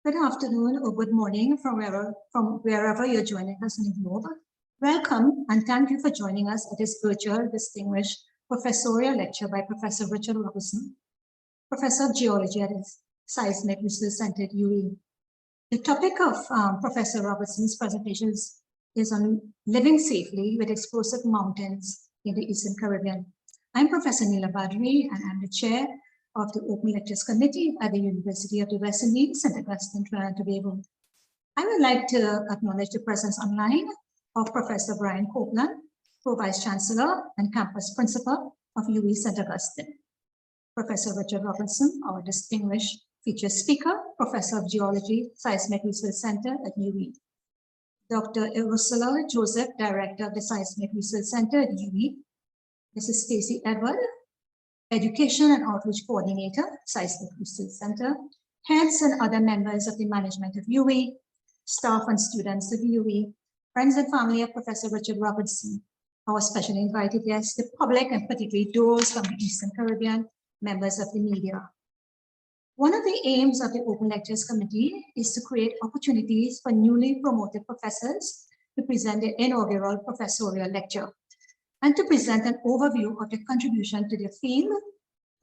Good afternoon or good morning from wherever you're joining us in the globe. Welcome and thank you for joining us at this virtual distinguished professorial lecture by Professor Richard Robertson, Professor of Geology at the Seismic Research Center at UWI. The topic of Professor Robertson's presentations is on living safely with explosive mountains in the Eastern Caribbean. I'm Professor Neela Badri and I'm the chair of the Open Lectures Committee at the University of the West Indies, St. Augustine, Trinidad and Tobago. I would like to acknowledge the presence online of Professor Brian Copeland, Pro-Vice Chancellor and Campus Principal of UWI St. Augustine. Professor Richard Robertson, our distinguished featured speaker, Professor of Geology, Seismic Research Center at UWI. Dr. Ursula Joseph, Director of the Seismic Research Center at UWI. Mrs. Stacey Edward, Education and Outreach Coordinator, Seismic Research Center, heads and other members of the management of UWI, staff and students of UWI, friends and family of Professor Richard Robertson, our specially invited guests, the public and particularly those from the Eastern Caribbean, members of the media. One of the aims of the Open Lectures Committee is to create opportunities for newly promoted professors to present their inaugural professorial lecture, and to present an overview of their contribution to their field,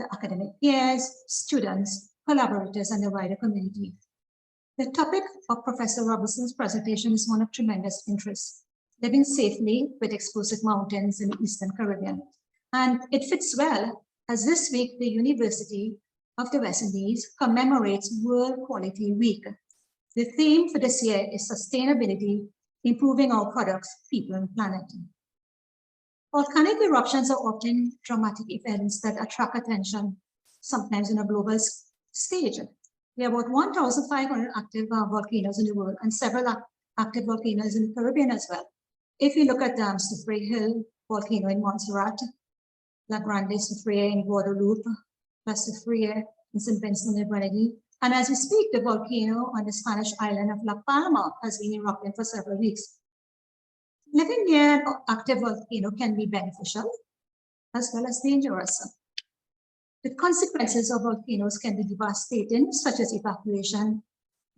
the academic peers, students, collaborators, and the wider community. The topic of Professor Robertson's presentation is one of tremendous interest, living safely with explosive mountains in the Eastern Caribbean. And it fits well, as this week the University of the West Indies commemorates World Quality Week. The theme for this year is sustainability, improving our products, people, and planet. Volcanic eruptions are often dramatic events that attract attention, sometimes on a global stage. There are about 1,500 active volcanoes in the world and several active volcanoes in the Caribbean as well. If you look at Soufriere Hill volcano in Montserrat, La Grande Soufriere in Guadeloupe, La Soufriere in St. Vincent and Grenadine, and as we speak, the volcano on the Spanish island of La Palma has been erupting for several weeks. Living near an active volcano can be beneficial as well as dangerous. The consequences of volcanoes can be devastating, such as evacuation,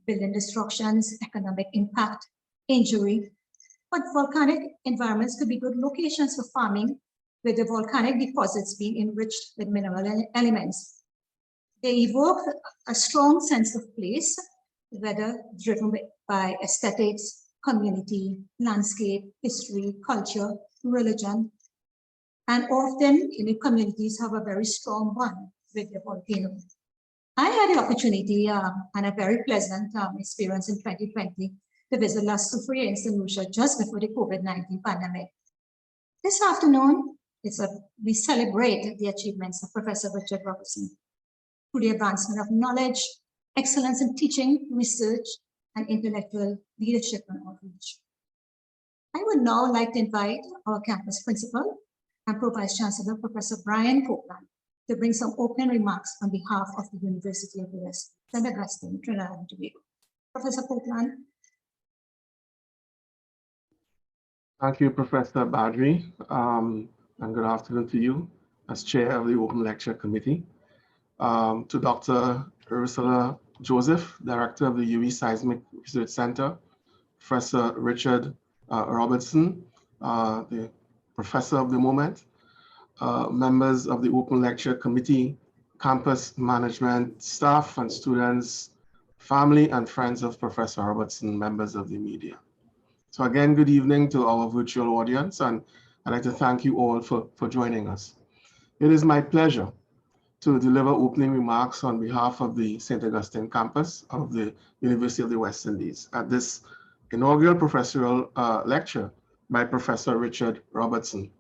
building destructions, economic impact, injury. But volcanic environments could be good locations for farming, with the volcanic deposits being enriched with mineral elements. They evoke a strong sense of place, whether driven by aesthetics, community, landscape, history, culture, religion, and often the communities have a very strong bond with the volcano. I had the opportunity and a very pleasant experience in 2020 to visit La Soufriere in St. Lucia just before the COVID-19 pandemic. This afternoon, we celebrate the achievements of Professor Richard Robertson through the advancement of knowledge, excellence in teaching, research, and intellectual leadership and outreach. I would now like to invite our campus principal and Pro-Vice Chancellor, Professor Brian Copeland, to bring some opening remarks on behalf of the University of the West, St. Augustine, Trinidad and Tobago. Professor Copeland. Thank you, Professor Badri, and good afternoon to you as Chair of the Open Lecture Committee. To Dr. Ursula Joseph, Director of the UWI Seismic Research Center, Professor Richard Robertson, the professor of the moment, members of the Open Lecture Committee, campus management, staff and students, family and friends of Professor Robertson, members of the media. So again, good evening to our virtual audience, and I'd like to thank you all for joining us. It is my pleasure to deliver opening remarks on behalf of the St. Augustine campus of the University of the West Indies at this inaugural professorial lecture by Professor Richard Robertson.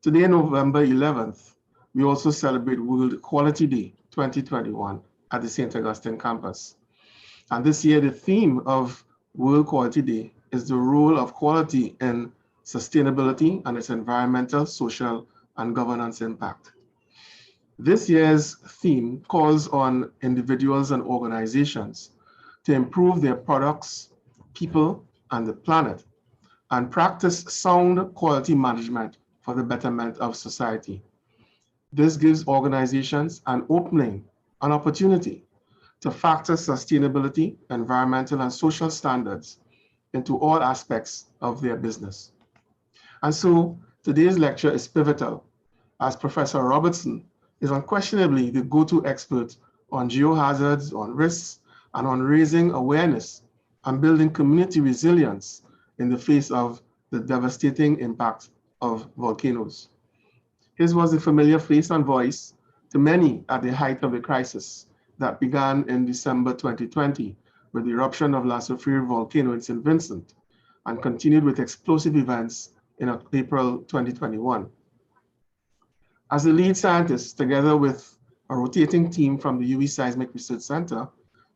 Today, November 11th, we also celebrate World Quality Day 2021 at the St. Augustine campus. And this year, the theme of World Quality Day is the role of quality in sustainability and its environmental, social, and governance impact. This year's theme calls on individuals and organizations to improve their products, people, and the planet, and practice sound quality management for the betterment of society. This gives organizations an opening, an opportunity to factor sustainability, environmental and social standards into all aspects of their business. And so today's lecture is pivotal, as Professor Robertson is unquestionably the go-to expert on geohazards, on risks, and on raising awareness and building community resilience in the face of the devastating impact of volcanoes. His was a familiar face and voice to many at the height of the crisis that began in December 2020 with the eruption of La Soufriere volcano in St. Vincent and continued with explosive events in April 2021. As the lead scientist, together with a rotating team from the UV Seismic Research Center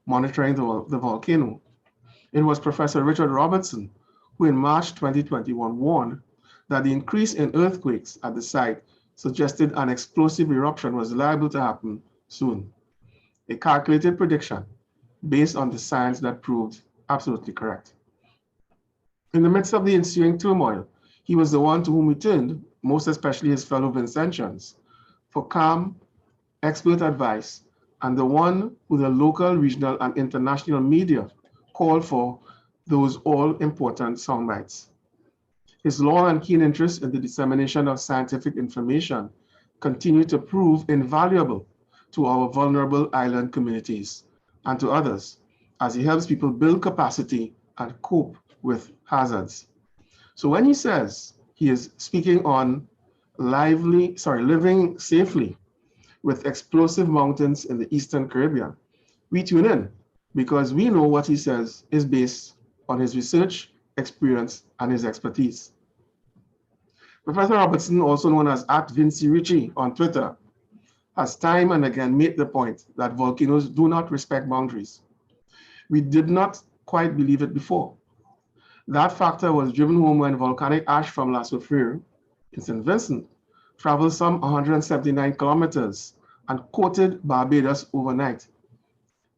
monitoring the volcano, it was Professor Richard Robertson who in March 2021 warned that the increase in earthquakes at the site suggested an explosive eruption was liable to happen soon. A calculated prediction based on the science that proved absolutely correct. In the midst of the ensuing turmoil, he was the one to whom we turned, most especially his fellow Vincentians, for calm, expert advice, and the one who the local, regional, and international media called for those all-important soundbites. His long and keen interest in the dissemination of scientific information continued to prove invaluable to our vulnerable island communities and to others as he helps people build capacity and cope with hazards. So when he says he is speaking on living safely with explosive mountains in the Eastern Caribbean, we tune in because we know what he says is based on his research, experience, and his expertise. Professor Robertson, also known as @VinciRicci on Twitter, has time and again made the point that volcanoes do not respect boundaries. We did not quite believe it before. That factor was driven home when volcanic ash from La Soufriere in St. Vincent traveled some 179 kilometers and coated Barbados overnight.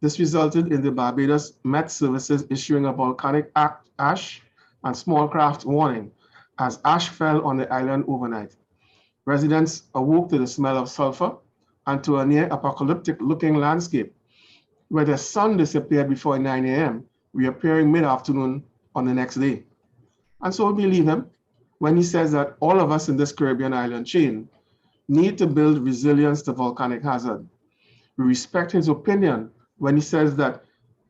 This resulted in the Barbados Met Services issuing a volcanic ash and small craft warning as ash fell on the island overnight. Residents awoke to the smell of sulfur and to a near apocalyptic looking landscape where the sun disappeared before 9 a.m., reappearing mid-afternoon on the next day. And so we believe him when he says that all of us in this Caribbean island chain need to build resilience to volcanic hazard. We respect his opinion when he says that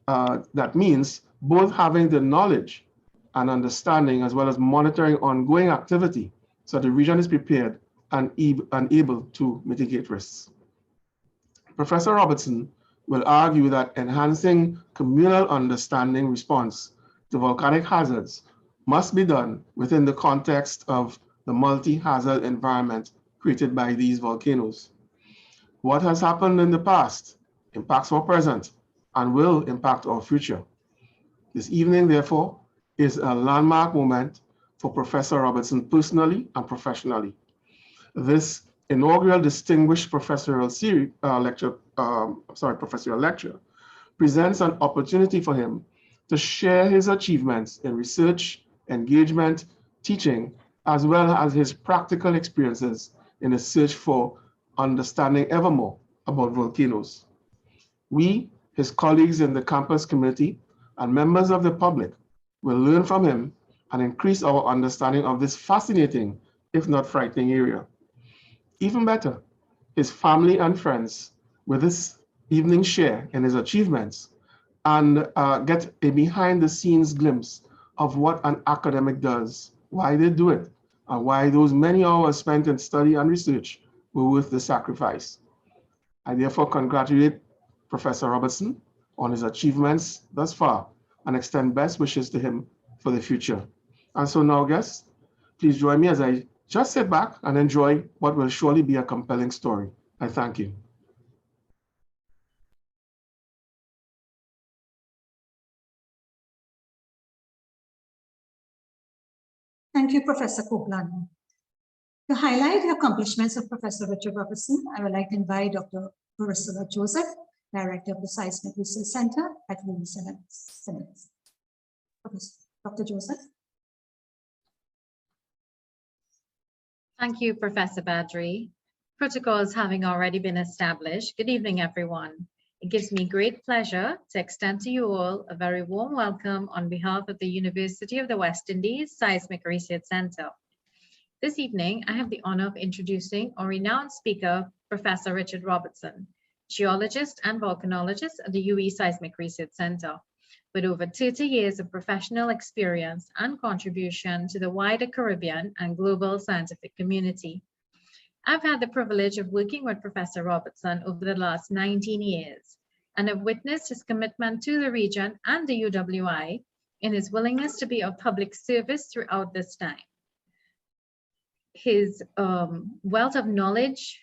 that means both having the knowledge and understanding as well as monitoring ongoing activity so the region is prepared and able to mitigate risks. Professor Robertson will argue that enhancing communal understanding response to volcanic hazards must be done within the context of the multi-hazard environment created by these volcanoes. What has happened in the past impacts our present and will impact our future. This evening, therefore, is a landmark moment for Professor Robertson personally and professionally. This inaugural distinguished professorial lecture presents an opportunity for him to share his achievements in research, engagement, teaching, as well as his practical experiences in the search for understanding ever more about volcanoes. We, his colleagues in the campus community and members of the public, will learn from him and increase our understanding of this fascinating, if not frightening area. Even better, his family and friends will this evening share in his achievements and get a behind-the-scenes glimpse of what an academic does, why they do it, and why those many hours spent in study and research were worth the sacrifice. I therefore congratulate Professor Robertson on his achievements thus far and extend best wishes to him for the future. And so now, guests, please join me as I just sit back and enjoy what will surely be a compelling story. I thank you. Thank you, Professor Copeland. To highlight the accomplishments of Professor Richard Robertson, I would like to invite Dr. Ursula Joseph, Director of the Seismic Research Center at UV Simmons. Dr. Joseph. Thank you, Professor Badri. Protocols having already been established. Good evening, everyone. It gives me great pleasure to extend to you all a very warm welcome on behalf of the University of the West Indies Seismic Research Center. This evening, I have the honor of introducing our renowned speaker, Professor Richard Robertson, geologist and volcanologist at the UE Seismic Research Center, with over 30 years of professional experience and contribution to the wider Caribbean and global scientific community. I've had the privilege of working with Professor Robertson over the last 19 years and have witnessed his commitment to the region and the UWI in his willingness to be of public service throughout this time. His wealth of knowledge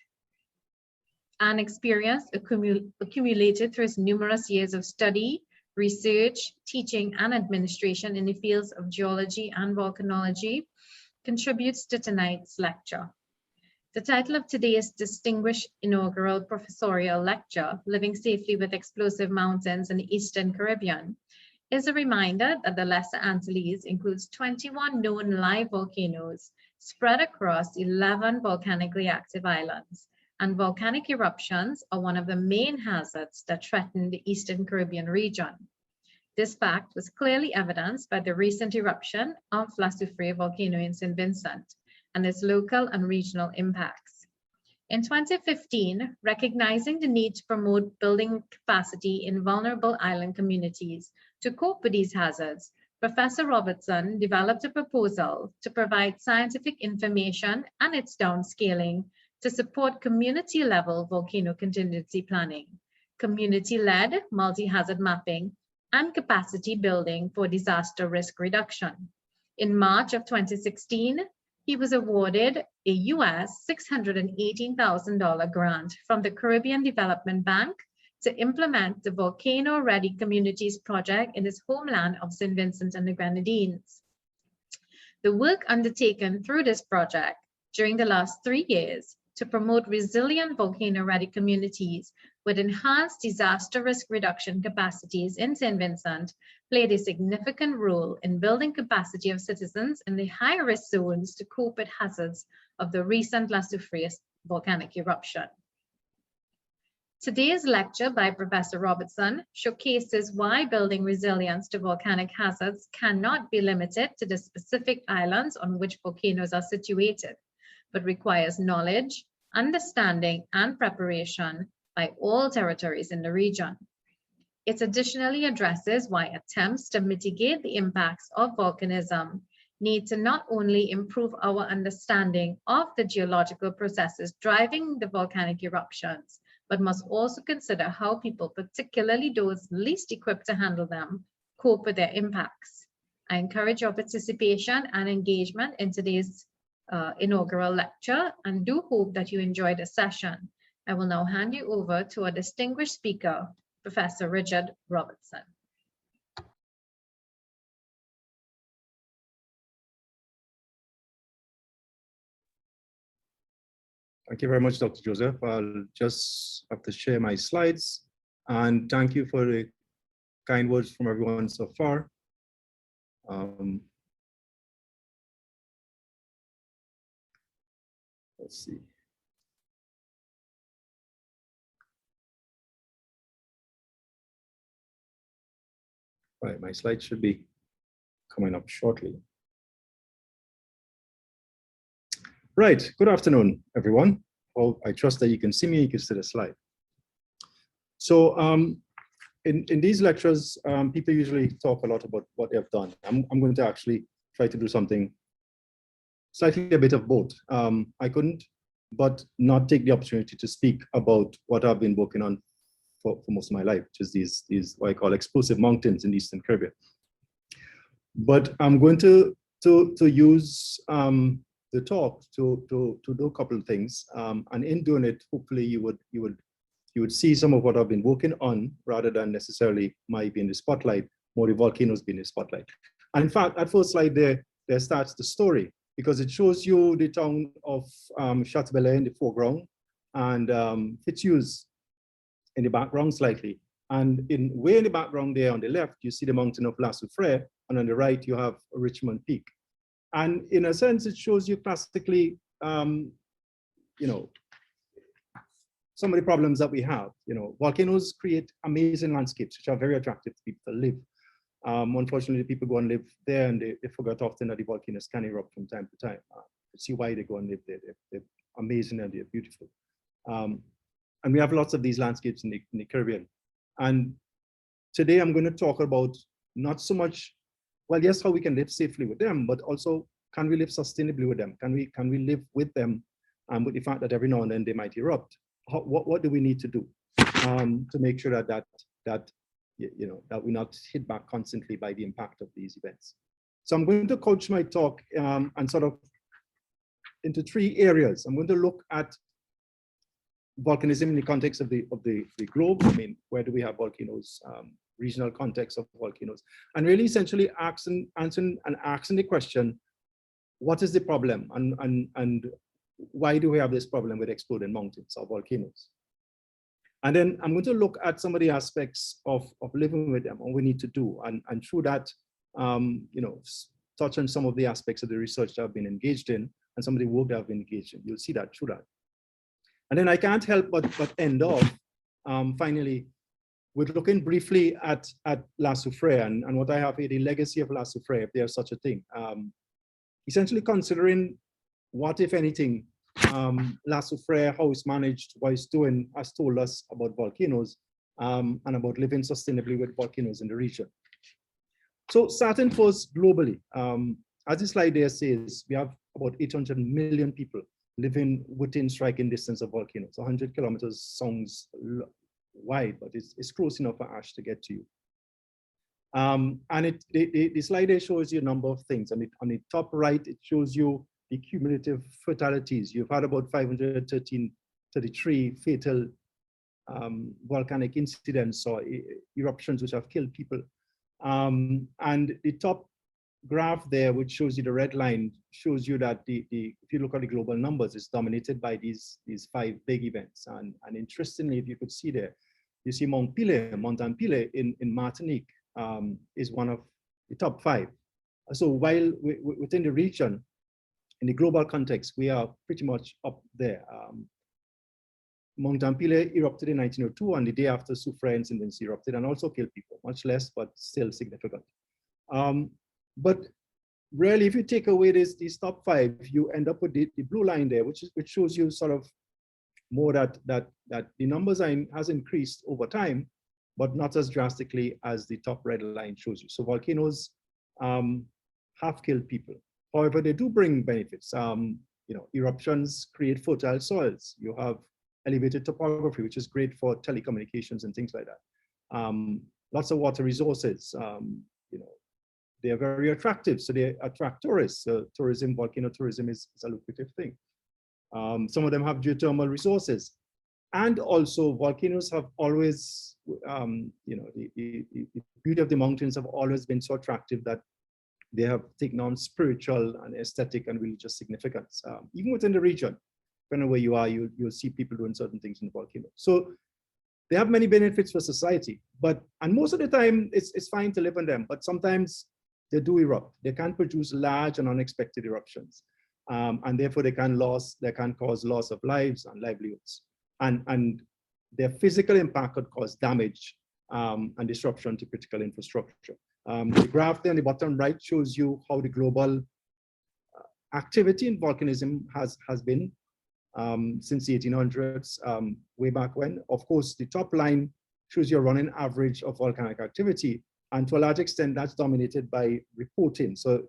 and experience accumulated through his numerous years of study, research, teaching, and administration in the fields of geology and volcanology contributes to tonight's lecture. The title of today's distinguished inaugural professorial lecture, Living Safely with Explosive Mountains in the Eastern Caribbean, is a reminder that the Lesser Antilles includes 21 known live volcanoes spread across 11 volcanically active islands, and volcanic eruptions are one of the main hazards that threaten the Eastern Caribbean region. This fact was clearly evidenced by the recent eruption of La Soufrière volcano in St. Vincent and its local and regional impacts. In 2015, recognizing the need to promote building capacity in vulnerable island communities to cope with these hazards, Professor Robertson developed a proposal to provide scientific information and its downscaling to support community-level volcano contingency planning, community-led multi-hazard mapping, and capacity building for disaster risk reduction. In March of 2016, he was awarded a US $618,000 grant from the Caribbean Development Bank to implement the Volcano Ready Communities project in his homeland of St. Vincent and the Grenadines. The work undertaken through this project during the last 3 years to promote resilient volcano-ready communities with enhanced disaster risk reduction capacities in St. Vincent played a significant role in building capacity of citizens in the high-risk zones to cope with hazards of the recent La Soufrière volcanic eruption. Today's lecture by Professor Robertson showcases why building resilience to volcanic hazards cannot be limited to the specific islands on which volcanoes are situated, but requires knowledge, understanding, and preparation by all territories in the region. It additionally addresses why attempts to mitigate the impacts of volcanism need to not only improve our understanding of the geological processes driving the volcanic eruptions, but must also consider how people, particularly those least equipped to handle them, cope with their impacts. I encourage your participation and engagement in today's inaugural lecture and do hope that you enjoy the session. I will now hand you over to our distinguished speaker, Professor Richard Robertson. Thank you very much, Dr. Joseph. I'll just have to share my slides, and thank you for the kind words from everyone so far. Let's see. Right, my slides should be coming up shortly. Right, good afternoon, everyone. Well, I trust that you can see me, you can see the slide. So in these lectures, people usually talk a lot about what they've done. I'm going to actually try to do something slightly a bit of both. I couldn't but not take the opportunity to speak about what I've been working on for most of my life, which is these what I call explosive mountains in the Eastern Caribbean. But I'm going to use the talk to do a couple of things, and in doing it, hopefully you would see some of what I've been working on rather than necessarily my being the spotlight, more the volcanoes being the spotlight. And in fact, that first slide there starts the story, because it shows you the town of Chateaubelair in the foreground and Fitzhughes in the background slightly. And way in the background there on the left, you see the mountain of La Soufrière, and on the right, you have Richmond Peak. And in a sense, it shows you classically, some some of the problems that we have. Volcanoes create amazing landscapes, which are very attractive to people to live. Unfortunately, people go and live there, and they forget often that the volcanoes can erupt from time to time. See why they go and live there. They're amazing and they're beautiful. And we have lots of these landscapes in the Caribbean. And today I'm going to talk about not so much, well, yes, how we can live safely with them, but also can we live sustainably with them? Can we live with them with the fact that every now and then they might erupt? What do we need to do to make sure that we're not hit back constantly by the impact of these events? So I'm going to couch my talk and sort of into 3 areas. I'm going to look at volcanism in the context of the globe. I mean, where do we have volcanoes? Regional context of volcanoes, and really essentially answering the question, what is the problem, and why do we have this problem with exploding mountains or volcanoes? And then I'm going to look at some of the aspects of living with them, what we need to do, and through that, touch on some of the aspects of the research that I've been engaged in and some of the work that I've been engaged in. You'll see that through that. And then I can't help but end off finally with looking briefly at La Soufrière and what I have here, the legacy of La Soufrière, if there's such a thing. Essentially considering what, if anything, La Soufrière, how it's managed, what it's doing, has told us about volcanoes and about living sustainably with volcanoes in the region. So starting first globally, as the slide there says, we have about 800 million people living within striking distance of volcanoes. 100 kilometers sounds wide, but it's close enough for ash to get to you. And the slide there shows you a number of things. On the top right, it shows you the cumulative fatalities. You've had about 533 fatal volcanic incidents or eruptions which have killed people. And the top graph there, which shows you the red line, shows you that if you look at the global numbers, it's dominated by these 5 big events. And interestingly, if you could see there, you see Mount Tampile in Martinique is one of the top 5. So while within the region, in the global context, we are pretty much up there. Mount Tampile erupted in 1902, and the day after Soufrière incidents erupted and also killed people, much less, but still significant. But really, if you take away these top 5, you end up with the blue line there, which shows you sort of more that the numbers has increased over time, but not as drastically as the top red line shows you. So volcanoes have killed people. However, they do bring benefits. Eruptions create fertile soils. You have elevated topography, which is great for telecommunications and things like that. Lots of water resources. They are very attractive, so they attract tourists. Tourism, volcano tourism is a lucrative thing. Some of them have geothermal resources. And also volcanoes have always, the beauty of the mountains have always been so attractive that they have taken on spiritual and aesthetic and religious significance. Even within the region, depending on where you are, you'll see people doing certain things in the volcano. So they have many benefits for society, and most of the time it's fine to live on them, but sometimes they do erupt. They can produce large and unexpected eruptions. And therefore they can cause loss of lives and livelihoods. And their physical impact could cause damage and disruption to critical infrastructure. The graph there on the bottom right shows you how the global activity in volcanism has been since the 1800s, way back when. Of course, the top line shows you a running average of volcanic activity. And to a large extent, that's dominated by reporting. So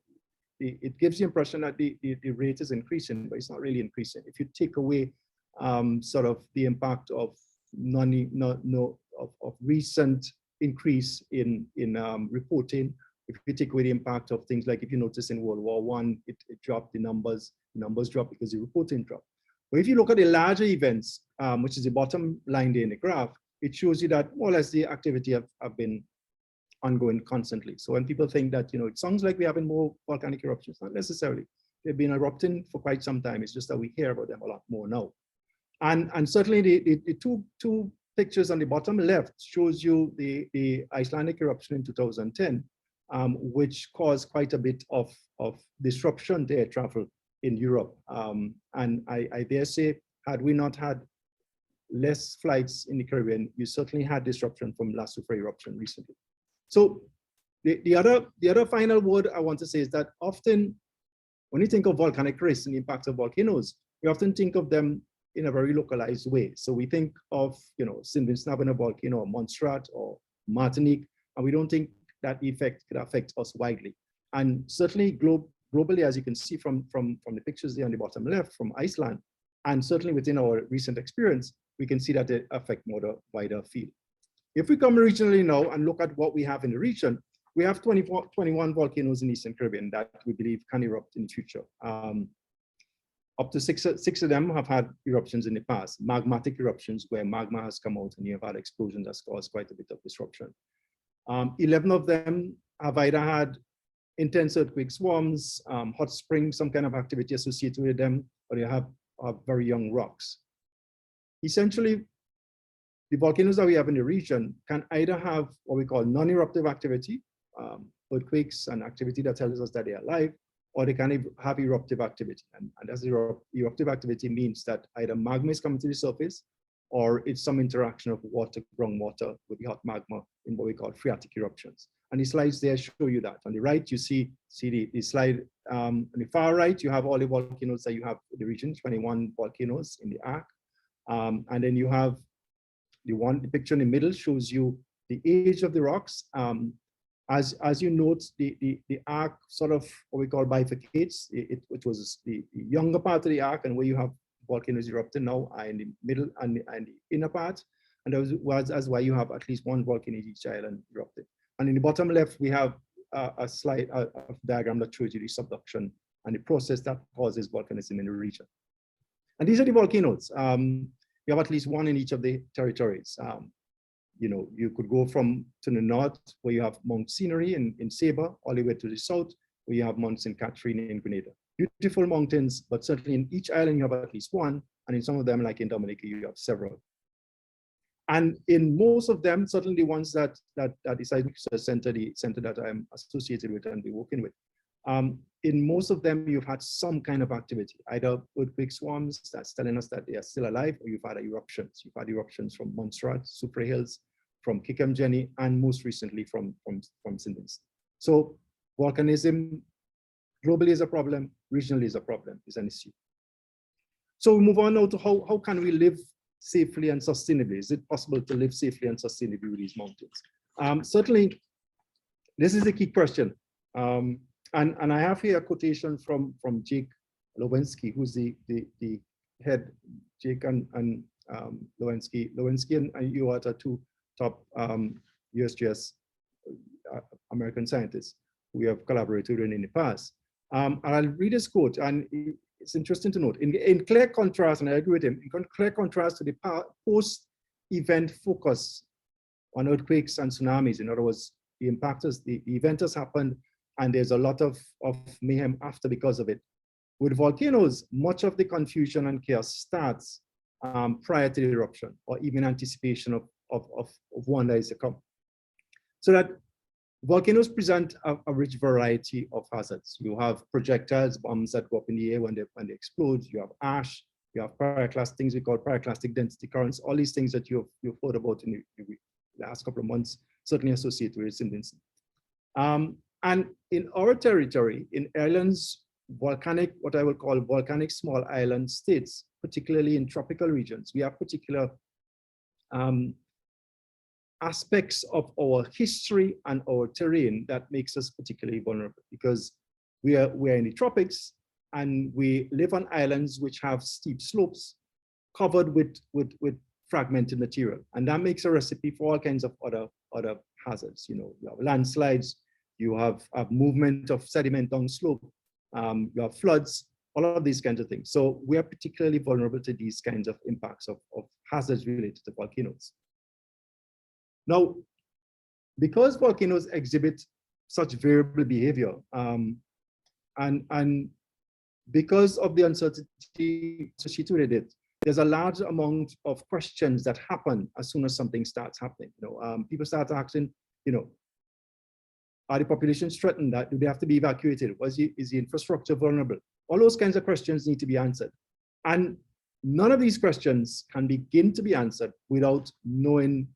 it gives the impression that the rate is increasing, but it's not really increasing. If you take away sort of the impact of recent increase in reporting, if you take away the impact of things like, if you notice in World War I, it dropped, the numbers dropped because the reporting dropped. But if you look at the larger events, which is the bottom line there in the graph, it shows you that more or less the activity have been ongoing constantly. So when people think that, it sounds like we're having more volcanic eruptions, not necessarily. They've been erupting for quite some time. It's just that we hear about them a lot more now. And certainly the two pictures on the bottom left shows you the Icelandic eruption in 2010, which caused quite a bit of disruption to air travel in Europe. And I dare say, had we not had less flights in the Caribbean, you certainly had disruption from La Soufrière eruption recently. So the other final word I want to say is that often when you think of volcanic risk and the impact of volcanoes, we often think of them in a very localized way. So we think of, St. Vincent having a volcano, or Montserrat or Martinique, and we don't think that effect could affect us widely. And certainly globally, as you can see from the pictures there on the bottom left from Iceland, and certainly within our recent experience, we can see that they affect more the wider field. If we come regionally now and look at what we have in the region, we have 21 volcanoes in the Eastern Caribbean that we believe can erupt in the future. Up to six of them have had eruptions in the past, magmatic eruptions where magma has come out and you have had explosions that's caused quite a bit of disruption. 11 of them have either had intense earthquake swarms, hot springs, some kind of activity associated with them, or they have very young rocks. Essentially, the volcanoes that we have in the region can either have what we call non-eruptive activity, earthquakes and activity that tells us that they are alive, or they can have eruptive activity. And as eruptive activity means that either magma is coming to the surface, or it's some interaction of water, groundwater with the hot magma in what we call phreatic eruptions. And the slides there show you that. On the right, you see the slide. On the far right, you have all the volcanoes that you have in the region, 21 volcanoes in the arc. And then you have the picture in the middle shows you the age of the rocks. As you note, the arc sort of what we call bifurcates. It was the younger part of the arc, and where you have volcanoes erupting now are in the middle and the inner part. And that's why you have at least one volcano in each island erupted. And in the bottom left, we have a slide, a diagram that shows you the subduction and the process that causes volcanism in the region. And these are the volcanoes. We have at least one in each of the territories. You could go to the north, where you have Mount Scenery in Saba, all the way to the south, where you have Mount St. Catherine in Grenada. Beautiful mountains, but certainly in each island you have at least one, and in some of them, like in Dominica, you have several. And in most of them, certainly the ones that the seismic center, the center that I'm associated with and be working with, in most of them, you've had some kind of activity, either earthquake swarms that's telling us that they are still alive, or you've had eruptions. You've had eruptions from Montserrat, Soufrière Hills, from Kikem, and most recently from St. Vincent. So volcanism globally is a problem, regionally is a problem, is an issue. So we move on now to how can we live safely and sustainably? Is it possible to live safely and sustainably with these mountains? Certainly, this is the key question. And I have here a quotation from Jake Lewinsky, who's the head, Jake and Lewinsky. Lewinsky and you are the two top USGS American scientists we have collaborated with in the past. And I'll read his quote, and it's interesting to note, in clear contrast, and I agree with him, in clear contrast to the post-event focus on earthquakes and tsunamis. In other words, the event has happened, and there's a lot of mayhem after because of it. With volcanoes, much of the confusion and chaos starts prior to the eruption, or even anticipation of one that is to come. So that volcanoes present a rich variety of hazards. You have projectiles, bombs that go up in the air when they explode. You have ash. You have things we call pyroclastic density currents. All these things that you've heard about in the last couple of months, certainly associated with St. Vincent. And in our territory, in islands, volcanic, what I would call volcanic small island states, particularly in tropical regions, we have particular aspects of our history and our terrain that makes us particularly vulnerable, because we are in the tropics and we live on islands which have steep slopes covered with fragmented material, and that makes a recipe for all kinds of other hazards. You have landslides, you have movement of sediment down slope, you have floods, all of these kinds of things. So we are particularly vulnerable to these kinds of impacts of hazards related to volcanoes. Now, because volcanoes exhibit such variable behavior, and because of the uncertainty associated with it, there's a large amount of questions that happen as soon as something starts happening. People start asking, are the populations threatened? Do they have to be evacuated? Is the infrastructure vulnerable? All those kinds of questions need to be answered. And none of these questions can begin to be answered without knowing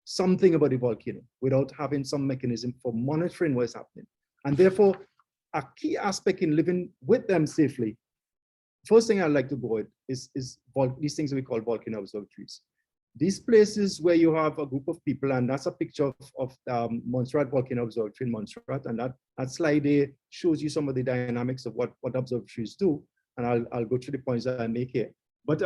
something about the volcano, without having some mechanism for monitoring what's happening. And therefore, a key aspect in living with them safely, first thing I'd like to go with is these things we call volcano observatories. These places where you have a group of people, and that's a picture of Montserrat Volcano Observatory in Montserrat, and that slide there shows you some of the dynamics of what observatories do, and I'll go through the points that I make here. But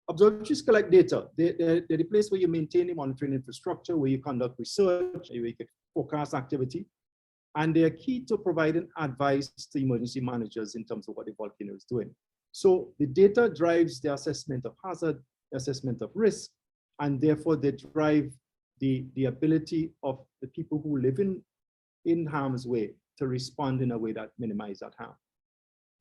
observatories collect data. They're the place where you maintain the monitoring infrastructure, where you conduct research, where you can forecast activity, and they're key to providing advice to emergency managers in terms of what the volcano is doing. So the data drives the assessment of hazard, assessment of risk, and therefore they drive the ability of the people who live in harm's way to respond in a way that minimizes that harm.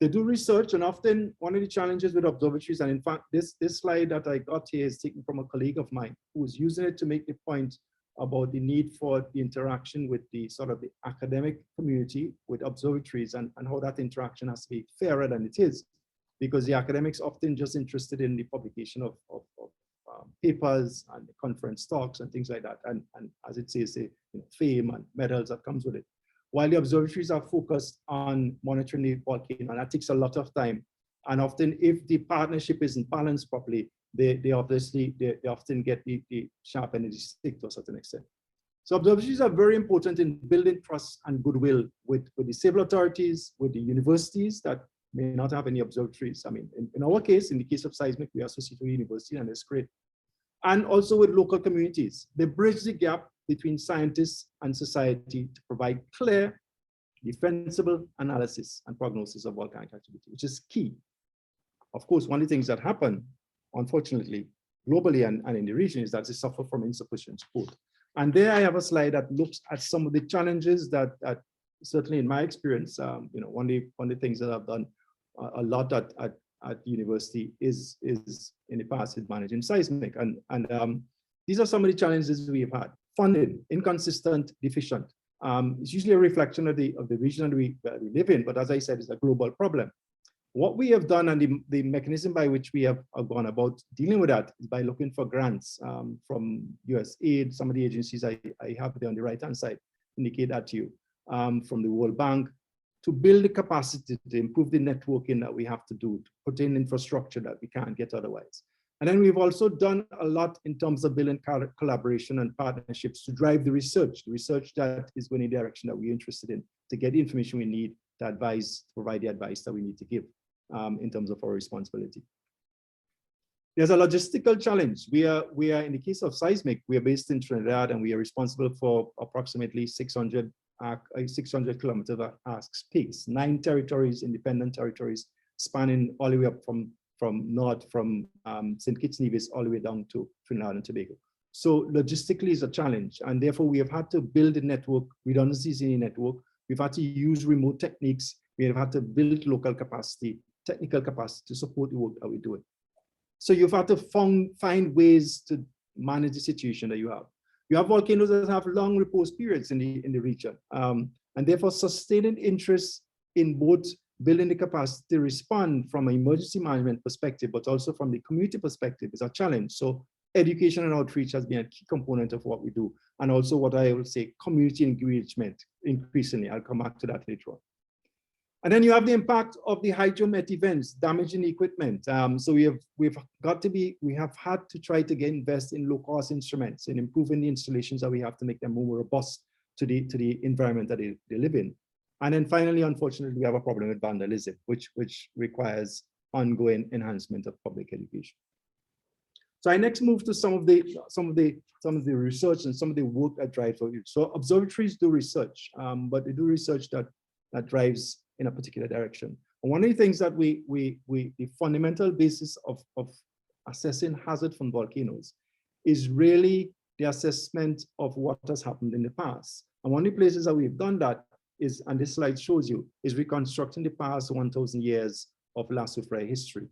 They do research, and often one of the challenges with observatories, and in fact, this slide that I got here is taken from a colleague of mine who was using it to make the point about the need for the interaction with the sort of the academic community with observatories, and how that interaction has to be fairer than it is, because the academics often just interested in the publication of papers and conference talks and things like that, and as it says, fame and medals that comes with it. While the observatories are focused on monitoring the volcano, and that takes a lot of time. And often, if the partnership isn't balanced properly, they often get the sharp end of the stick to a certain extent. So observatories are very important in building trust and goodwill with the civil authorities, with the universities that may not have any observatories. I mean, in our case, in the case of seismic, we are associated with university, and it's great. And also with local communities. They bridge the gap between scientists and society to provide clear, defensible analysis and prognosis of volcanic activity, which is key. Of course, one of the things that happen, unfortunately, globally and in the region, is that they suffer from insufficient support. And there I have a slide that looks at some of the challenges that certainly in my experience, one of the things that I've done a lot at university is in the past is managing seismic. And these are some of the challenges we've had. Funding, inconsistent, deficient. It's usually a reflection of the region that we live in, but as I said, it's a global problem. What we have done, and the mechanism by which we have gone about dealing with that, is by looking for grants from USAID. Some of the agencies I have there on the right-hand side indicate that to you, from the World Bank, to build the capacity to improve the networking that we have to do, to put in infrastructure that we can't get otherwise. And then we've also done a lot in terms of building collaboration and partnerships to drive the research that is going in the direction that we're interested in, to get the information we need to advise, provide the advice that we need to give in terms of our responsibility. There's a logistical challenge. We are in the case of seismic, we are based in Trinidad, and we are responsible for approximately 600 kilometers of space, 9 territories, independent territories, spanning all the way up from St. Kitts Nevis all the way down to Trinidad and Tobago. So logistically is a challenge, and therefore we have had to build a network, redundancies in the network. We've had to use remote techniques. We have had to build local capacity, technical capacity to support the work that we're doing. So you've had to find ways to manage the situation that you have. You have volcanoes that have long repose periods in the region, and therefore sustaining interest in both building the capacity to respond from an emergency management perspective, but also from the community perspective, is a challenge. So education and outreach has been a key component of what we do, and also what I would say community engagement increasingly. I'll come back to that later on. And then you have the impact of the hydromet events damaging equipment. So we have had to try to invest in low-cost instruments and improving the installations that we have to make them more robust to the environment that they live in. And then finally, unfortunately, we have a problem with vandalism, which requires ongoing enhancement of public education. So I next move to some of the research and some of the work that drives it. So observatories do research, but they do research that drives in a particular direction. And one of the things that the fundamental basis of assessing hazard from volcanoes is really the assessment of what has happened in the past. And one of the places that we've done that is, and this slide shows you, is reconstructing the past 1,000 years of La Soufrière history.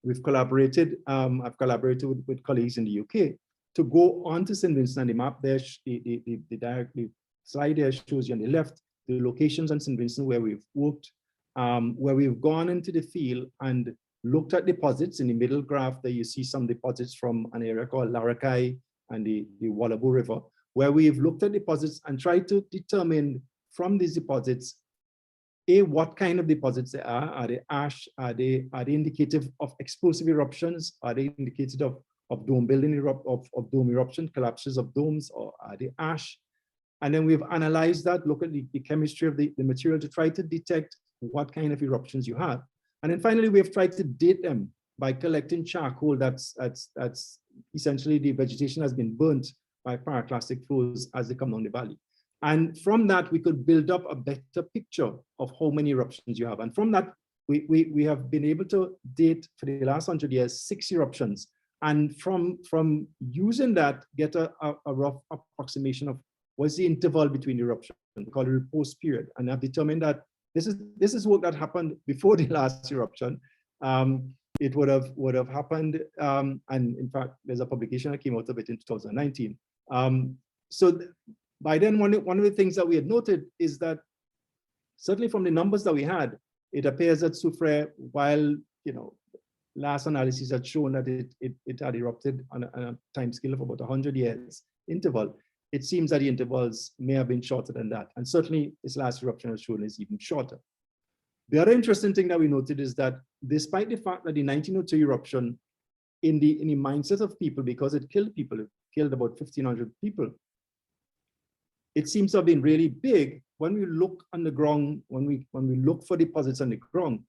We've collaborated, I've collaborated with colleagues in the UK to go onto St. Vincent, and the map there, the slide there shows you on the left, the locations on St. Vincent where we've worked, where we've gone into the field and looked at deposits. In the middle graph there, you see some deposits from an area called Larakai and the Wallabu River, where we've looked at deposits and tried to determine from these deposits, what kind of deposits they are. Are they ash? Are they indicative of explosive eruptions? Are they indicative of dome building of dome eruption, collapses of domes, or are they ash? And then we've analyzed that, look at the chemistry of the material to try to detect what kind of eruptions you have. And then finally, we have tried to date them by collecting charcoal that's essentially the vegetation has been burnt by pyroclastic flows as they come down the valley. And from that, we could build up a better picture of how many eruptions you have. And from that, we have been able to date for the last 100 years, 6 eruptions. And from using that, get a rough approximation of what's the interval between eruptions, we call it a repose period. And I've determined that this is work that happened before the last eruption. It would have happened, and in fact, there's a publication that came out of it in 2019. By then, one of the things that we had noted is that certainly from the numbers that we had, it appears that Soufrière, while last analysis had shown that it had erupted on a time scale of about 100 years interval, it seems that the intervals may have been shorter than that. And certainly this last eruption has shown is even shorter. The other interesting thing that we noted is that despite the fact that the 1902 eruption in the mindset of people, because it killed people, it killed about 1,500 people, it seems to have been really big. When we look on the ground, when we look for deposits on the ground,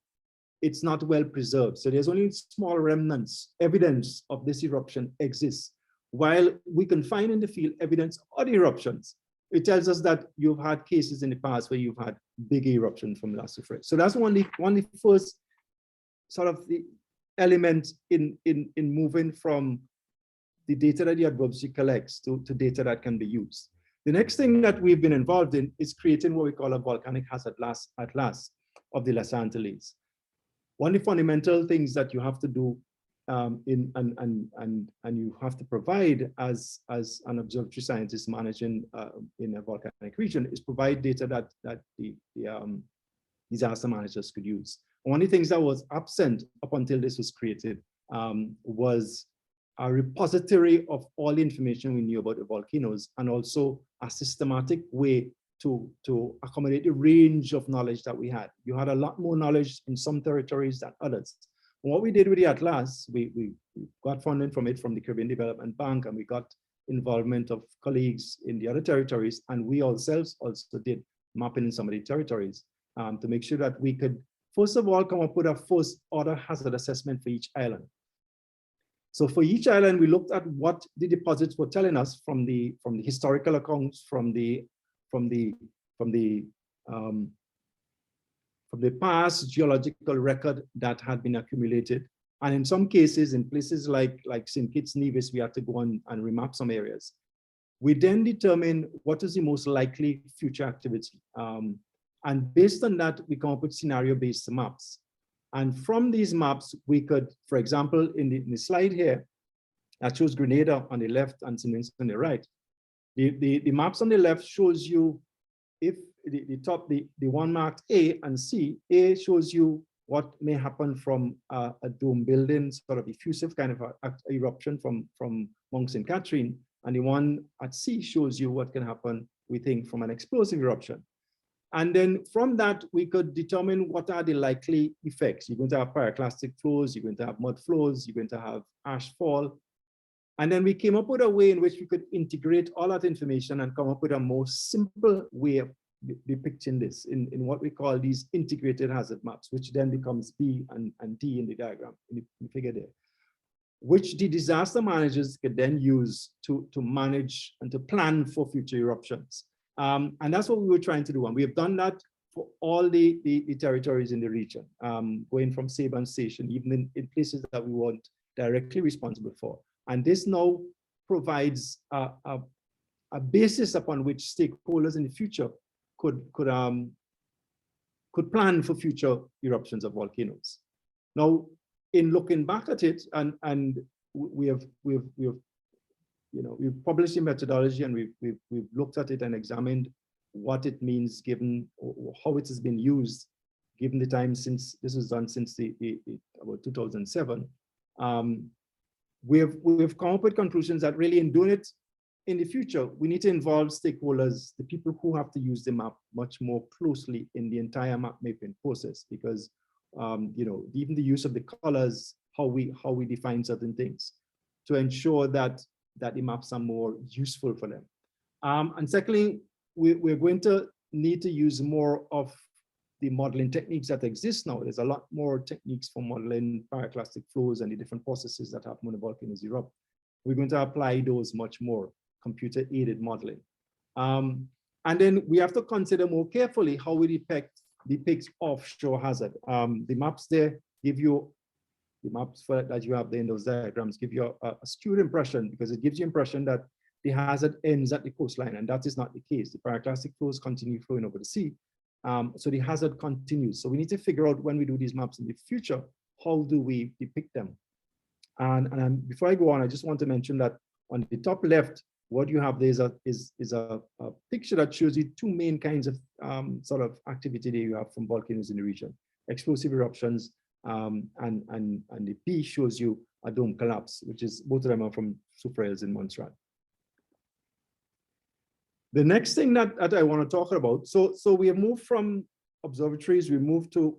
it's not well preserved. So there's only small remnants, evidence of this eruption exists. While we can find in the field evidence of other eruptions, it tells us that you've had cases in the past where you've had big eruption from La Soufrière. So that's one of the first sort of the element in moving from the data that the advocacy collects to data that can be used. The next thing that we've been involved in is creating what we call a volcanic hazard atlas of the Les Antilles. One of the fundamental things that you have to do and you have to provide as an observatory scientist managing in a volcanic region is provide data that the disaster managers could use. One of the things that was absent up until this was created was a repository of all the information we knew about the volcanoes, and also a systematic way to accommodate the range of knowledge that we had. You had a lot more knowledge in some territories than others. And what we did with the atlas, we got funding from the Caribbean Development Bank, and we got involvement of colleagues in the other territories, and we ourselves also did mapping in some of the territories to make sure that we could, first of all, come up with a first order hazard assessment for each island. So for each island, we looked at what the deposits were telling us from the historical accounts, from the past geological record that had been accumulated. And in some cases, in places like St. Kitts Nevis, we had to go on and remap some areas. We then determine what is the most likely future activity. And based on that, we come up with scenario-based maps. And from these maps, we could, for example, in the slide here, that shows Grenada on the left and St. Vincent on the right. The maps on the left shows you if the one marked A and C. A shows you what may happen from a dome building, sort of effusive kind of eruption from Mount St. Catherine. And the one at C shows you what can happen, we think, from an explosive eruption. And then from that, we could determine what are the likely effects. You're going to have pyroclastic flows, you're going to have mud flows, you're going to have ash fall. And then we came up with a way in which we could integrate all that information and come up with a more simple way of depicting this in what we call these integrated hazard maps, which then becomes B and D in the diagram, in the figure there, which the disaster managers could then use to manage and to plan for future eruptions. And that's what we were trying to do. And we have done that for all the territories in the region, going from Saban Station, even in places that we weren't directly responsible for. And this now provides a basis upon which stakeholders in the future could plan for future eruptions of volcanoes. Now, in looking back at it, and we've published a methodology, and we've looked at it and examined what it means given how it has been used given the time since this was done since about 2007, we've come up with conclusions that really in doing it in the future, we need to involve stakeholders, the people who have to use the map much more closely in the entire map mapping process, because even the use of the colors, how we define certain things, to ensure that the maps are more useful for them. And secondly, we're going to need to use more of the modeling techniques that exist now. There's a lot more techniques for modeling pyroclastic flows and the different processes that happen when the volcanoes erupt. We're going to apply those much more, computer-aided modeling. And then we have to consider more carefully how we depict offshore hazard. The maps there give you, the maps that you have there in those diagrams give you a skewed impression, because it gives you impression that the hazard ends at the coastline, and that is not the case. The pyroclastic flows continue flowing over the sea. So the hazard continues. So we need to figure out, when we do these maps in the future, how do we depict them? And before I go on, I just want to mention that on the top left, what you have there is a picture that shows you two main kinds of sort of activity that you have from volcanoes in the region: explosive eruptions, and the P shows you a dome collapse, which is, both of them are from Soufrières in Montserrat. The next thing that I want to talk about, so we have moved from observatories, we moved to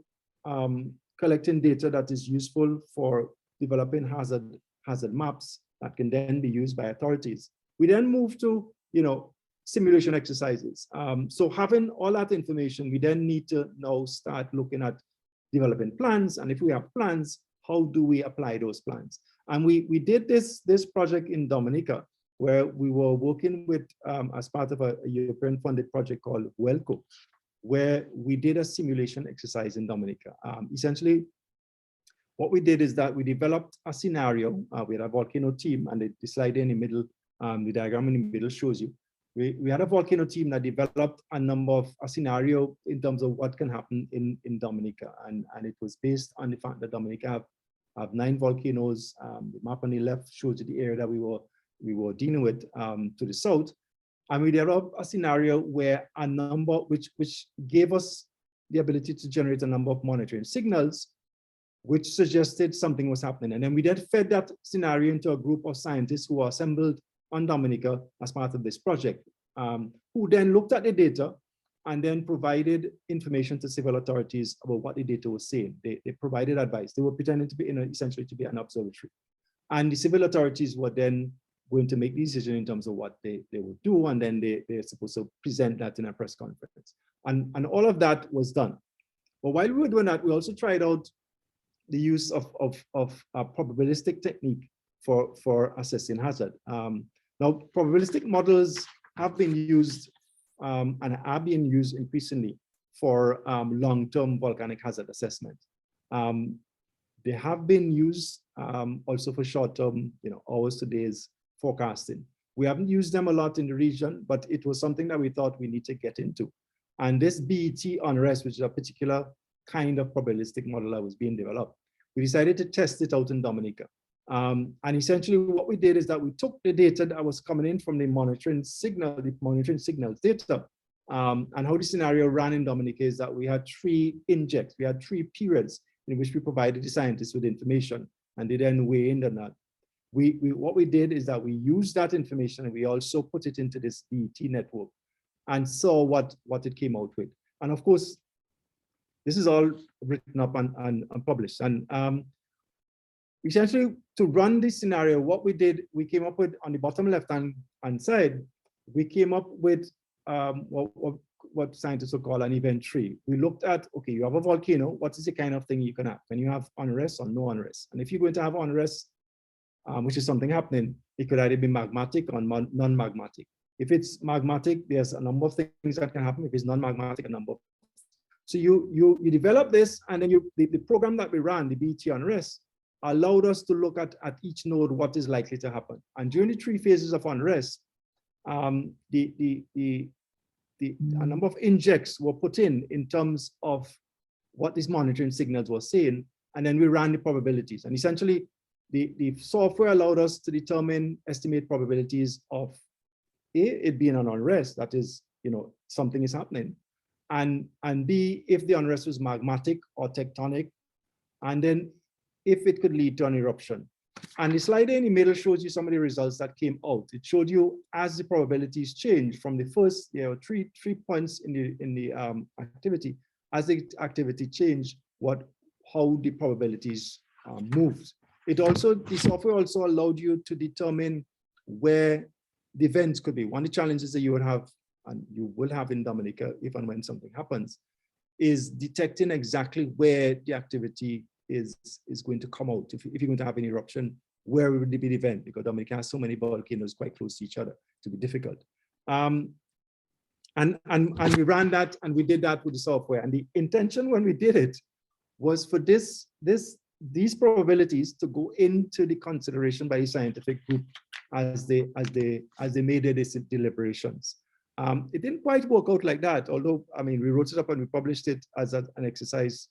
collecting data that is useful for developing hazard maps that can then be used by authorities. We then move to, simulation exercises. So having all that information, we then need to now start looking at developing plans. And if we have plans, how do we apply those plans? And we did this project in Dominica, where we were working with, as part of a European funded project called Volcano, where we did a simulation exercise in Dominica. Essentially, what we did is that we developed a scenario. We had a volcano team, and the slide in the middle, the diagram in the middle shows you. We had a volcano team that developed a scenario in terms of what can happen in Dominica. And it was based on the fact that Dominica have 9 volcanoes. The map on the left shows you the area that we were dealing with to the south. And we developed a scenario where a number, which gave us the ability to generate a number of monitoring signals, which suggested something was happening. And then we then fed that scenario into a group of scientists who were assembled on Dominica as part of this project, who then looked at the data and then provided information to civil authorities about what the data was saying. They provided advice. They were pretending to be, essentially to be an observatory. And the civil authorities were then going to make the decision in terms of what they would do, and then they're supposed to present that in a press conference. And all of that was done. But while we were doing that, we also tried out the use of a probabilistic technique for assessing hazard. Now, probabilistic models have been used and are being used increasingly for long-term volcanic hazard assessment. They have been used also for short-term, hours to days forecasting. We haven't used them a lot in the region, but it was something that we thought we need to get into. And this BET unrest, which is a particular kind of probabilistic model that was being developed, we decided to test it out in Dominica. And essentially what we did is that we took the data that was coming in from the monitoring signals data, and how the scenario ran in Dominica is that we had 3 injects, we had 3 periods in which we provided the scientists with information, and they then weigh in on that. What we did is that we used that information and we also put it into this BET network and saw what it came out with. And of course, this is all written up and published. And essentially, to run this scenario, what we did, we came up with, on the bottom left-hand side, we came up with what scientists would call an event tree. We looked at, okay, you have a volcano, what is the kind of thing you can have? Can you have unrest or no unrest? And if you're going to have unrest, which is something happening, it could either be magmatic or non-magmatic. If it's magmatic, there's a number of things that can happen. If it's non-magmatic, a number of. So you develop this, and then the program that we ran, the BET unrest, allowed us to look at each node what is likely to happen. And during the 3 phases of unrest, a number of injects were put in terms of what these monitoring signals were saying, and then we ran the probabilities. And essentially, the software allowed us to estimate probabilities of it being an unrest, that is, something is happening, and B, if the unrest was magmatic or tectonic, and then if it could lead to an eruption. And the slide in the middle shows you some of the results that came out. It showed you as the probabilities change from the first, three points in the activity. As the activity changed, how the probabilities moved. The software also allowed you to determine where the events could be. One of the challenges that you would have, and you will have in Dominica if and when something happens, is detecting exactly where the activity is going to come out. If you're going to have an eruption, where would be the event? Because Dominica has so many volcanoes quite close to each other, to be difficult. And we ran that, and we did that with the software. And the intention when we did it was for these probabilities to go into the consideration by the scientific group as they made their deliberations. It didn't quite work out like that, although, I mean, we wrote it up and we published it as an exercise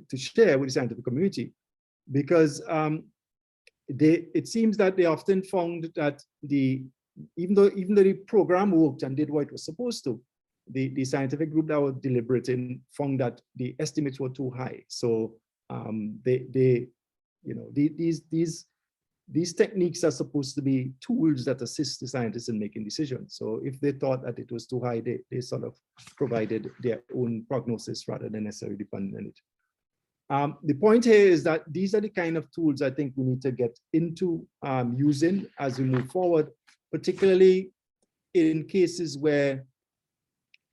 to share with the scientific community, because it seems that they often found that even though the program worked and did what it was supposed to, the scientific group that was deliberating found that the estimates were too high. So these techniques are supposed to be tools that assist the scientists in making decisions. So if they thought that it was too high, they sort of provided their own prognosis rather than necessarily depending on it. The point here is that these are the kind of tools I think we need to get into using as we move forward, particularly in cases where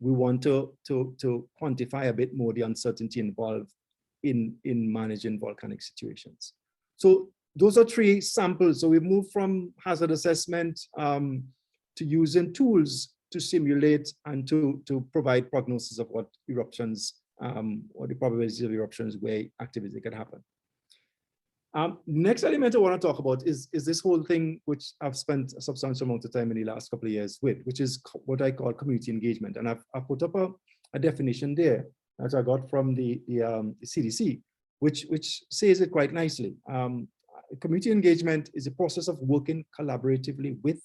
we want to quantify a bit more the uncertainty involved in managing volcanic situations. So those are three samples. So we've moved from hazard assessment to using tools to simulate and to provide prognosis of what eruptions or the probability of eruptions where activity could happen. Next element I want to talk about is this whole thing, which I've spent a substantial amount of time in the last couple of years with, which is what I call community engagement. And I've put up a definition there that I got from the CDC, which says it quite nicely. Community engagement is a process of working collaboratively with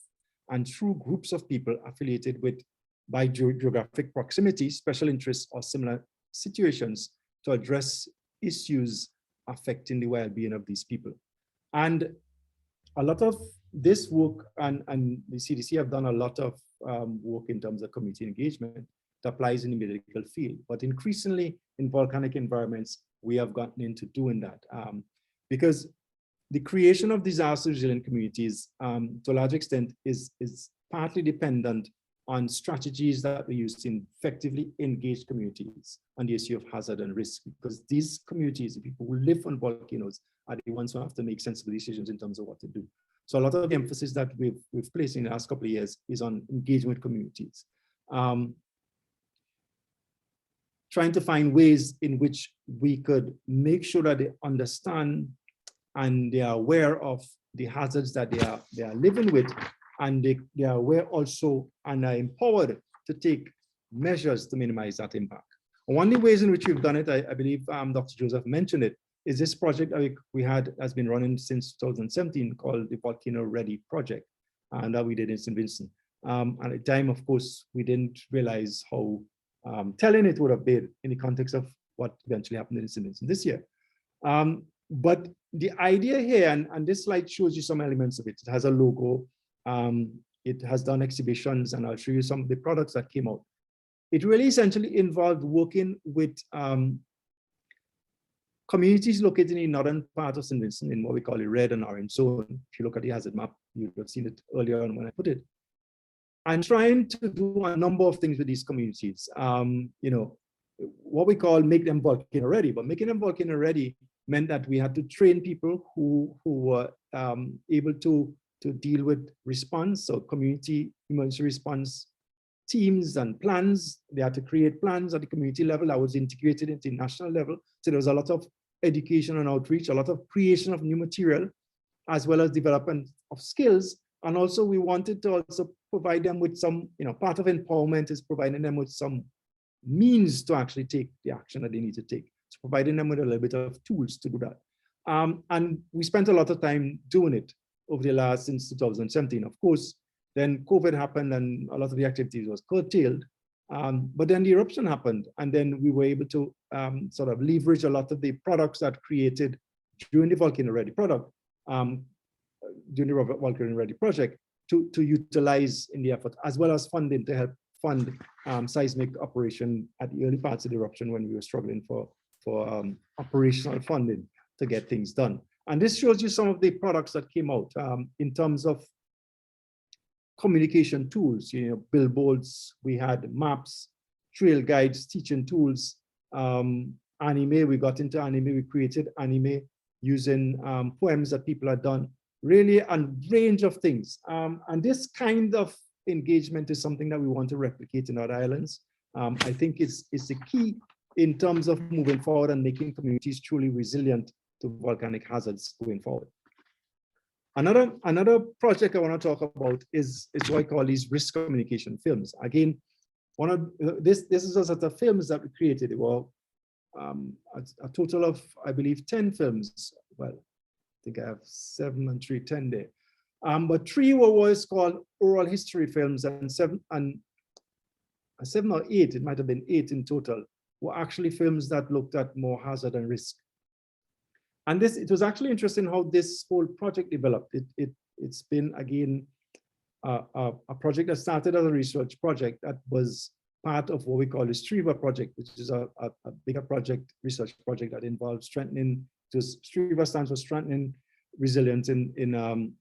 and through groups of people affiliated with by geographic proximity, special interests, or similar situations to address issues affecting the well-being of these people. And a lot of this work, and the CDC have done a lot of work in terms of community engagement that applies in the medical field, but increasingly in volcanic environments, we have gotten into doing that because the creation of disaster resilient communities to a large extent is partly dependent on strategies that we use to effectively engage communities on the issue of hazard and risk, because these communities, the people who live on volcanoes, are the ones who have to make sensible decisions in terms of what to do. So a lot of the emphasis that we've placed in the last couple of years is on engagement with communities. Trying to find ways in which we could make sure that they understand and they are aware of the hazards that they are living with, and they are aware also and are empowered to take measures to minimize that impact. One of the ways in which we've done it, I believe Dr. Joseph mentioned it, is this project that we had has been running since 2017 called the Volcano Ready Project, and that we did in St. Vincent. At the time, of course, we didn't realize how telling it would have been in the context of what eventually happened in St. Vincent this year. But the idea here, and this slide shows you some elements of it. It has a logo. It has done exhibitions, and I'll show you some of the products that came out. It really essentially involved working with communities located in the northern part of St. Vincent in what we call the red and orange zone. If you look at the hazard map, you have seen it earlier on when I put it. And trying to do a number of things with these communities. What we call make them volcano ready, but making them volcano ready meant that we had to train people who were able to deal with response, so community emergency response teams and plans. They had to create plans at the community level that was integrated into the national level. So there was a lot of education and outreach, a lot of creation of new material, as well as development of skills. And also we wanted to also provide them with some, part of empowerment is providing them with some means to actually take the action that they need to take. So providing them with a little bit of tools to do that. And we spent a lot of time doing it over the last, since 2017. Of course, then COVID happened and a lot of the activities was curtailed. But then the eruption happened, and then we were able to sort of leverage a lot of the products that created during the Volcano Ready product, during the Volcano Ready project, to utilize in the effort, as well as funding to help fund seismic operation at the early parts of the eruption when we were struggling for operational funding to get things done. And this shows you some of the products that came out in terms of communication tools, billboards, we had maps, trail guides, teaching tools, anime, we got into anime, we created anime using poems that people had done, really a range of things. And this kind of engagement is something that we want to replicate in other islands. I think it's the key in terms of moving forward and making communities truly resilient to volcanic hazards going forward. Another project I want to talk about is what I call these risk communication films. Again, this is a set of films that we created. It was a total of, I believe, 10 films. Well, I think I have 7 and 3, 10 there. But 3 were what's called oral history films, and 7 or 8, it might have been 8 in total, were actually films that looked at more hazard and risk. And it was actually interesting how this whole project developed. It's been, again, a project that started as a research project that was part of what we call the STRIVA project, which is a bigger project, research project that involves strengthening, STRIVA stands for strengthening resilience in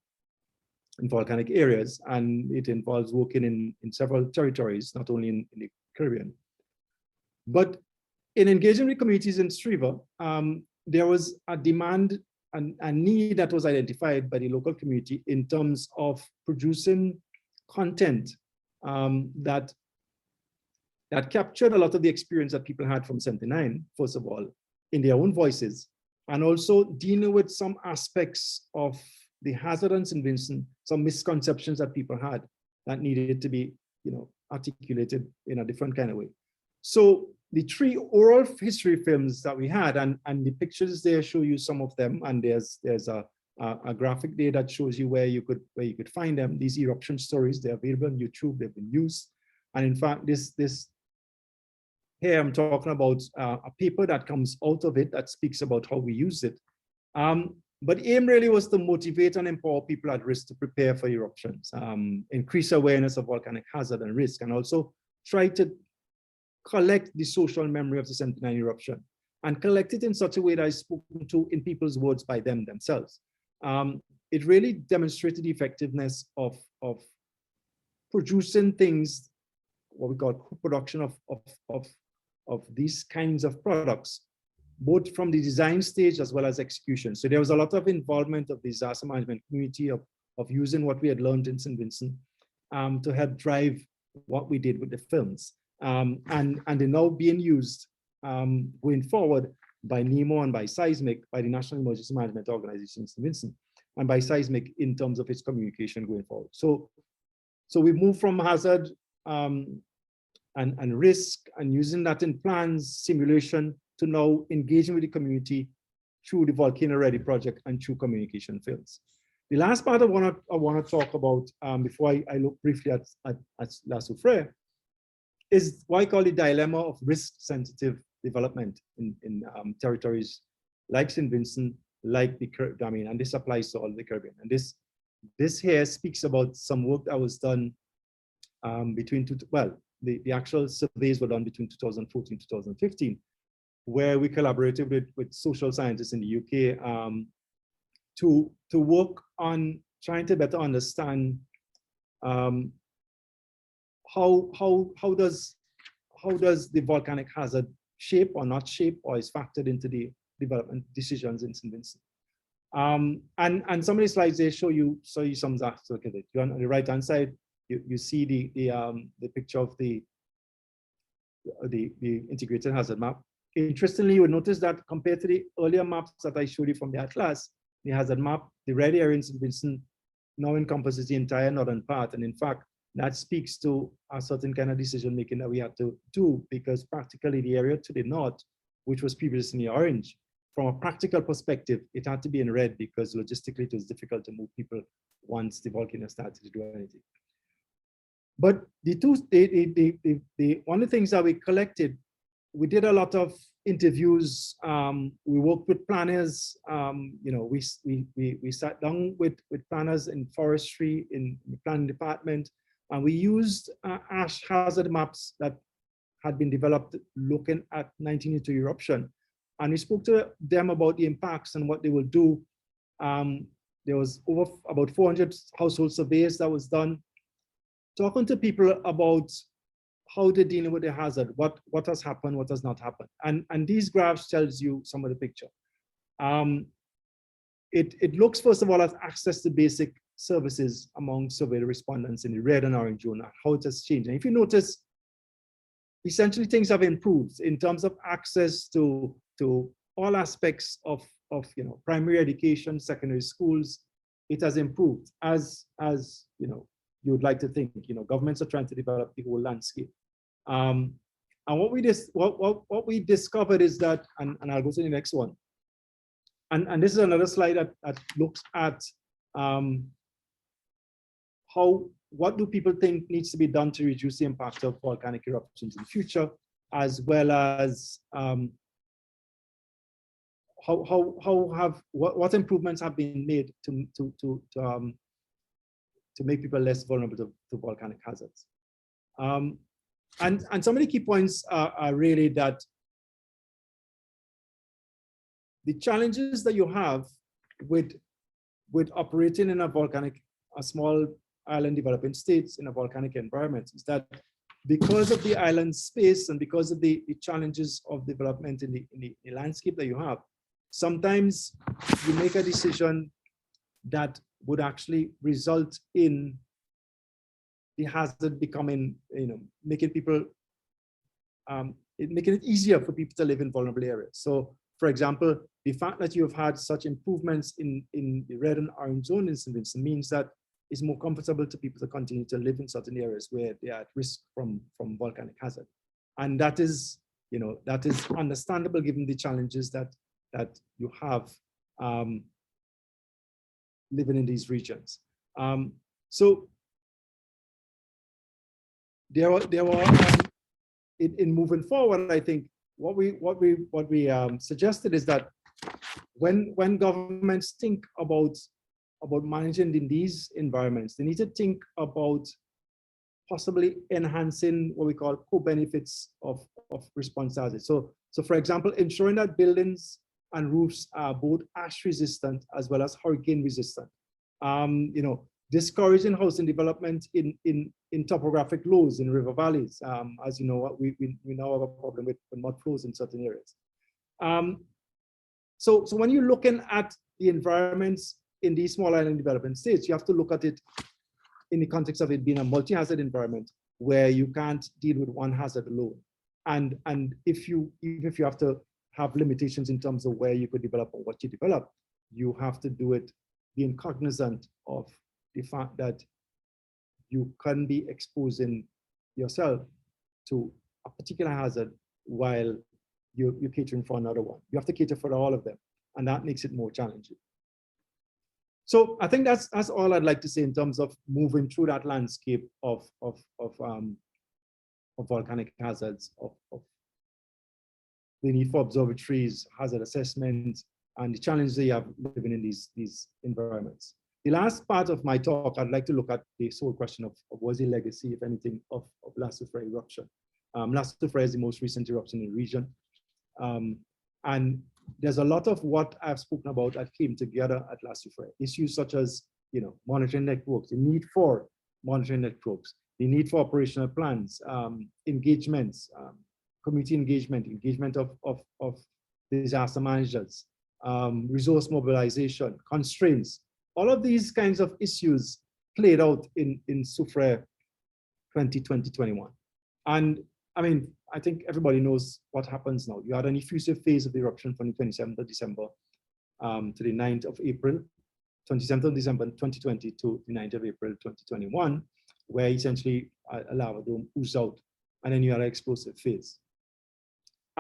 volcanic areas, and it involves working in several territories, not only in the Caribbean. But in engaging with communities in STRIVA, there was a demand and a need that was identified by the local community in terms of producing content that captured a lot of the experience that people had from 79, first of all, in their own voices, and also dealing with some aspects of the hazard in St. Vincent, some misconceptions that people had that needed to be, articulated in a different kind of way. So the 3 oral history films that we had, and the pictures there show you some of them, and there's a graphic there that shows you where you could find them. These eruption stories, they're available on YouTube, they've been used. And in fact, this here I'm talking about a paper that comes out of it that speaks about how we use it. But aim really was to motivate and empower people at risk to prepare for eruptions, increase awareness of volcanic hazard and risk, and also try to collect the social memory of the 79 eruption and collect it in such a way that is spoken to in people's words by them themselves. It really demonstrated the effectiveness of producing things, what we call production of these kinds of products, both from the design stage as well as execution. So there was a lot of involvement of the disaster management community of using what we had learned in St. Vincent to help drive what we did with the films. And they're now being used going forward by NEMO and by Seismic, by the National Emergency Management Organization in St. Vincent, and by Seismic in terms of its communication going forward. So we moved from hazard and risk and using that in plans, simulation, to now engaging with the community through the Volcano Ready project and through communication films. The last part I want to talk about before I look briefly at La Soufrière is what I call the dilemma of risk-sensitive development in territories like St. Vincent, like the Caribbean, and this applies to all the Caribbean. And this here speaks about some work that was done the actual surveys were done between 2014 and 2015, where we collaborated with social scientists in the UK to work on trying to better understand how does the volcanic hazard shape or not shape or is factored into the development decisions in St. Vincent. And some of the slides there show you some aspects of it. On the right hand side, you see the picture of the integrated hazard map. Interestingly, you will notice that compared to the earlier maps that I showed you from the atlas, the hazard map, the red area in St. Vincent now encompasses the entire northern part. And in fact, that speaks to a certain kind of decision making that we had to do, because practically the area to the north, which was previously in orange, from a practical perspective, it had to be in red because logistically it was difficult to move people once the volcano started to do anything. But one of the things that we collected, we did a lot of interviews. We worked with planners. You know, we sat down with planners in forestry, in the planning department, and we used ash hazard maps that had been developed looking at 1902 eruption. And we spoke to them about the impacts and what they will do. There was over about 400 household surveys that was done, talking to people about how they're dealing with the hazard, what has happened, what has not happened. And these graphs tells you some of the picture. It looks, first of all, at access to basic services among survey respondents in the red and orange zone, how it has changed. And if you notice, essentially things have improved in terms of access to all aspects of you know, primary education, secondary schools. It has improved as you know, you would like to think. You know, governments are trying to develop the whole landscape. And what we discovered is that, and I'll go to the next one. And this is another slide that looks at what do people think needs to be done to reduce the impact of volcanic eruptions in the future, as well as what improvements have been made to make people less vulnerable to volcanic hazards. And some of the key points are really that the challenges that you have with operating in a small island developing states in a volcanic environment is that because of the island space and because of the challenges of development in the landscape that you have, sometimes you make a decision that would actually result in the hazard becoming, you know, making it easier for people to live in vulnerable areas. So, for example, the fact that you have had such improvements in the red and orange zone incidents means that it's more comfortable to people to continue to live in certain areas where they are at risk from volcanic hazard. And that is, you know, that is understandable given the challenges that you have living in these regions. So there were in moving forward, I think what we suggested is that when governments think about managing in these environments, they need to think about possibly enhancing what we call co-benefits of response hazards. So for example, ensuring that buildings and roofs are both ash resistant as well as hurricane resistant. You know, discouraging housing development in topographic lows in river valleys. As you know, we now have a problem with mud flows in certain areas. So when you're looking at the environments in these small island development states, you have to look at it in the context of it being a multi-hazard environment where you can't deal with one hazard alone. And even if you have to have limitations in terms of where you could develop or what you develop, you have to do it being cognizant of the fact that you can be exposing yourself to a particular hazard while you're catering for another one. You have to cater for all of them, and that makes it more challenging. So I think that's all I'd like to say in terms of moving through that landscape of volcanic hazards, of the need for observatories, hazard assessment, and the challenges they have living in these environments. The last part of my talk, I'd like to look at the sole question of what's the legacy, if anything, of La Soufrière eruption. La Soufrière is the most recent eruption in the region. And there's a lot of what I've spoken about that came together at La Soufrière. Issues such as, you know, monitoring networks, the need for monitoring networks, the need for operational plans, engagements, community engagement of disaster managers, resource mobilization, constraints. All of these kinds of issues played out in Soufrière 2020-21. And I mean, I think everybody knows what happens now. You had an effusive phase of the eruption from the 27th of December to the 9th of April, 27th of December 2020 to the 9th of April 2021, where essentially a lava dome oozed out, and then you had an explosive phase.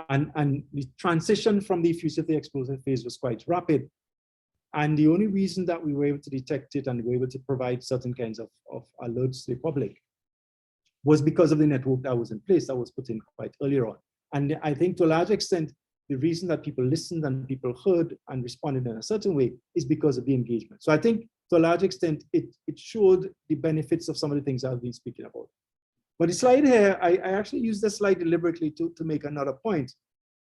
And the transition from the effusive to the explosive phase was quite rapid. And the only reason that we were able to detect it and we were able to provide certain kinds of alerts to the public was because of the network that was in place, that was put in quite earlier on. And I think to a large extent, the reason that people listened and people heard and responded in a certain way is because of the engagement. So I think to a large extent, it showed the benefits of some of the things I've been speaking about. But the slide here, I actually used this slide deliberately to make another point,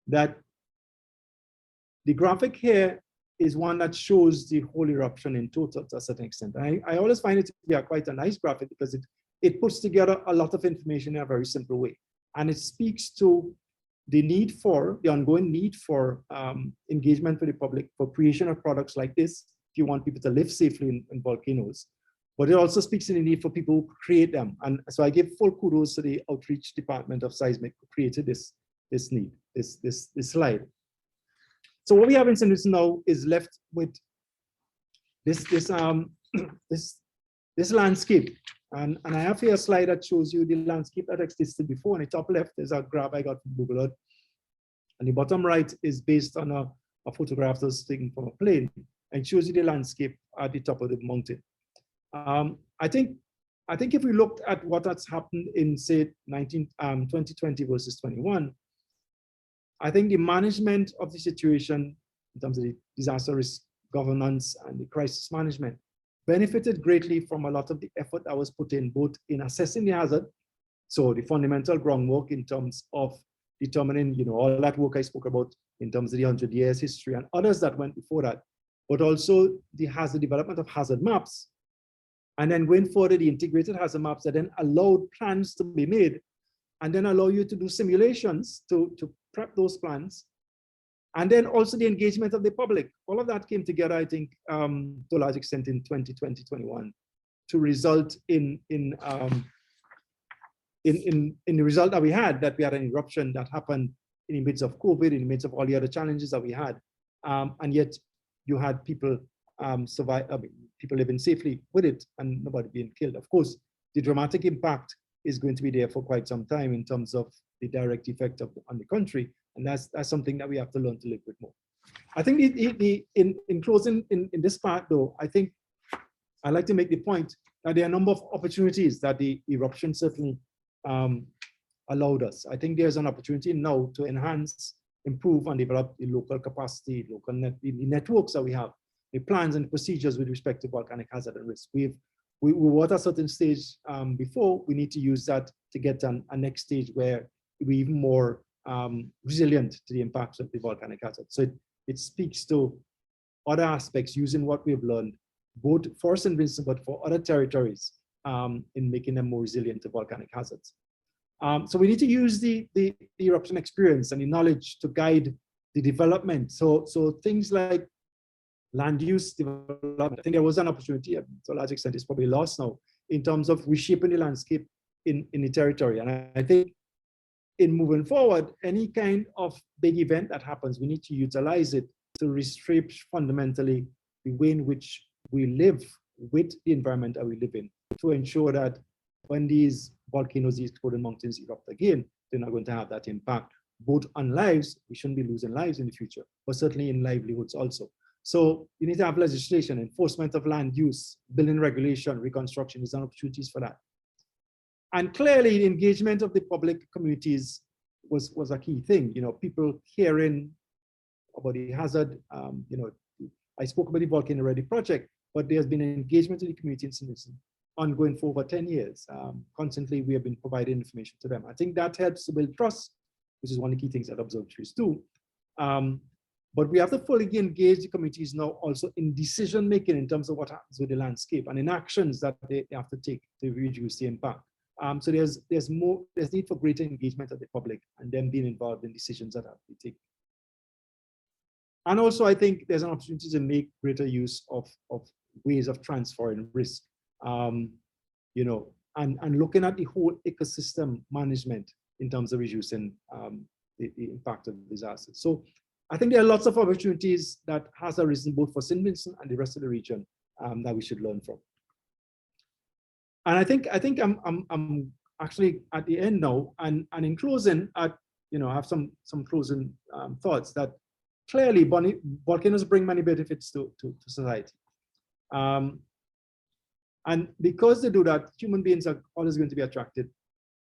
that the graphic here is one that shows the whole eruption in total to a certain extent. And I always find it to be quite a nice graphic because it puts together a lot of information in a very simple way. And it speaks to the need for, the ongoing need for engagement with the public for creation of products like this, if you want people to live safely in volcanoes. But it also speaks to the need for people who create them. And so I give full kudos to the outreach department of Seismic who created this slide. So what we have in St. Lucia now is left with this landscape. And I have here a slide that shows you the landscape that existed before. On the top left is a graph I got from Google Earth. And the bottom right is based on a photograph that was taken from a plane and shows you the landscape at the top of the mountain. I think if we looked at what has happened in, say, 2020 versus 21, I think the management of the situation in terms of the disaster risk governance and the crisis management benefited greatly from a lot of the effort that was put in both in assessing the hazard, so the fundamental groundwork in terms of determining, all that work I spoke about in terms of the 100 years history and others that went before that, but also the development of hazard maps. And then going further, the integrated hazard maps that then allowed plans to be made and then allow you to do simulations to prep those plans. And then also the engagement of the public. All of that came together, I think, to a large extent in 2020-21 to result in the result that we had an eruption that happened in the midst of COVID, in the midst of all the other challenges that we had. And yet you had people survive, people living safely with it and nobody being killed. Of course, the dramatic impact is going to be there for quite some time in terms of the direct effect on the country. And that's something that we have to learn to live with more. I think in closing in this part though, I think I'd like to make the point that there are a number of opportunities that the eruption certainly allowed us. I think there's an opportunity now to enhance, improve and develop the local capacity, the networks that we have, the plans and procedures with respect to volcanic hazard and risk. We were at a certain stage before. We need to use that to get a next stage where we're even more resilient to the impacts of the volcanic hazard. So it speaks to other aspects using what we've learned, both for St. Vincent, but for other territories in making them more resilient to volcanic hazards. So we need to use the eruption experience and the knowledge to guide the development. So things like land use development, I think there was an opportunity, to a large extent it's probably lost now, in terms of reshaping the landscape in the territory. And I think in moving forward, any kind of big event that happens, we need to utilize it to reshape fundamentally the way in which we live with the environment that we live in, to ensure that when these volcanoes, these exploding mountains erupt again, they're not going to have that impact, both on lives, we shouldn't be losing lives in the future, but certainly in livelihoods also. So you need to have legislation, enforcement of land use, building regulation, reconstruction, there's opportunities for that. And clearly the engagement of the public communities was a key thing. People hearing about the hazard, I spoke about the Volcano Ready project, but there's been an engagement in the community in St. Vincent ongoing for over 10 years. Constantly we have been providing information to them. I think that helps to build trust, which is one of the key things that observatories do. But we have to fully engage the communities now also in decision making in terms of what happens with the landscape and in actions that they have to take to reduce the impact. So there's need for greater engagement of the public and them being involved in decisions that have to be taken. And also I think there's an opportunity to make greater use of ways of transferring risk, and looking at the whole ecosystem management in terms of reducing the impact of disasters. So I think there are lots of opportunities that has arisen both for St. Vincent and the rest of the region that we should learn from. And I think I'm actually at the end now, and in closing, I have some closing thoughts that clearly volcanoes bring many benefits to society. And because they do that, human beings are always going to be attracted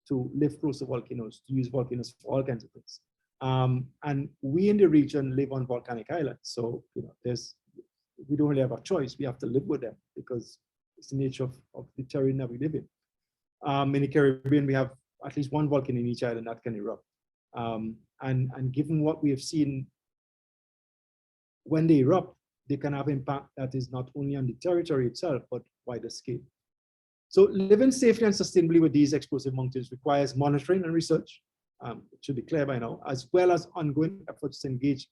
to live close to volcanoes, to use volcanoes for all kinds of things. And we in the region live on volcanic islands. So, we don't really have a choice. We have to live with them because it's the nature of the terrain that we live in. In the Caribbean, we have at least one volcano in each island that can erupt. And given what we have seen, when they erupt, they can have impact that is not only on the territory itself, but wider scale. So living safely and sustainably with these explosive mountains requires monitoring and research, it should be clear by now, as well as ongoing efforts to engage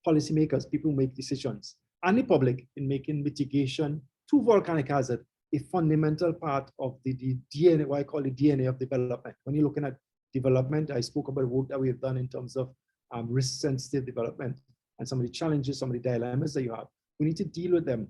policymakers, people who make decisions, and the public in making mitigation to volcanic hazard a fundamental part of the DNA, what I call the DNA of development. When you're looking at development, I spoke about work that we have done in terms of risk-sensitive development and some of the challenges, some of the dilemmas that you have. We need to deal with them.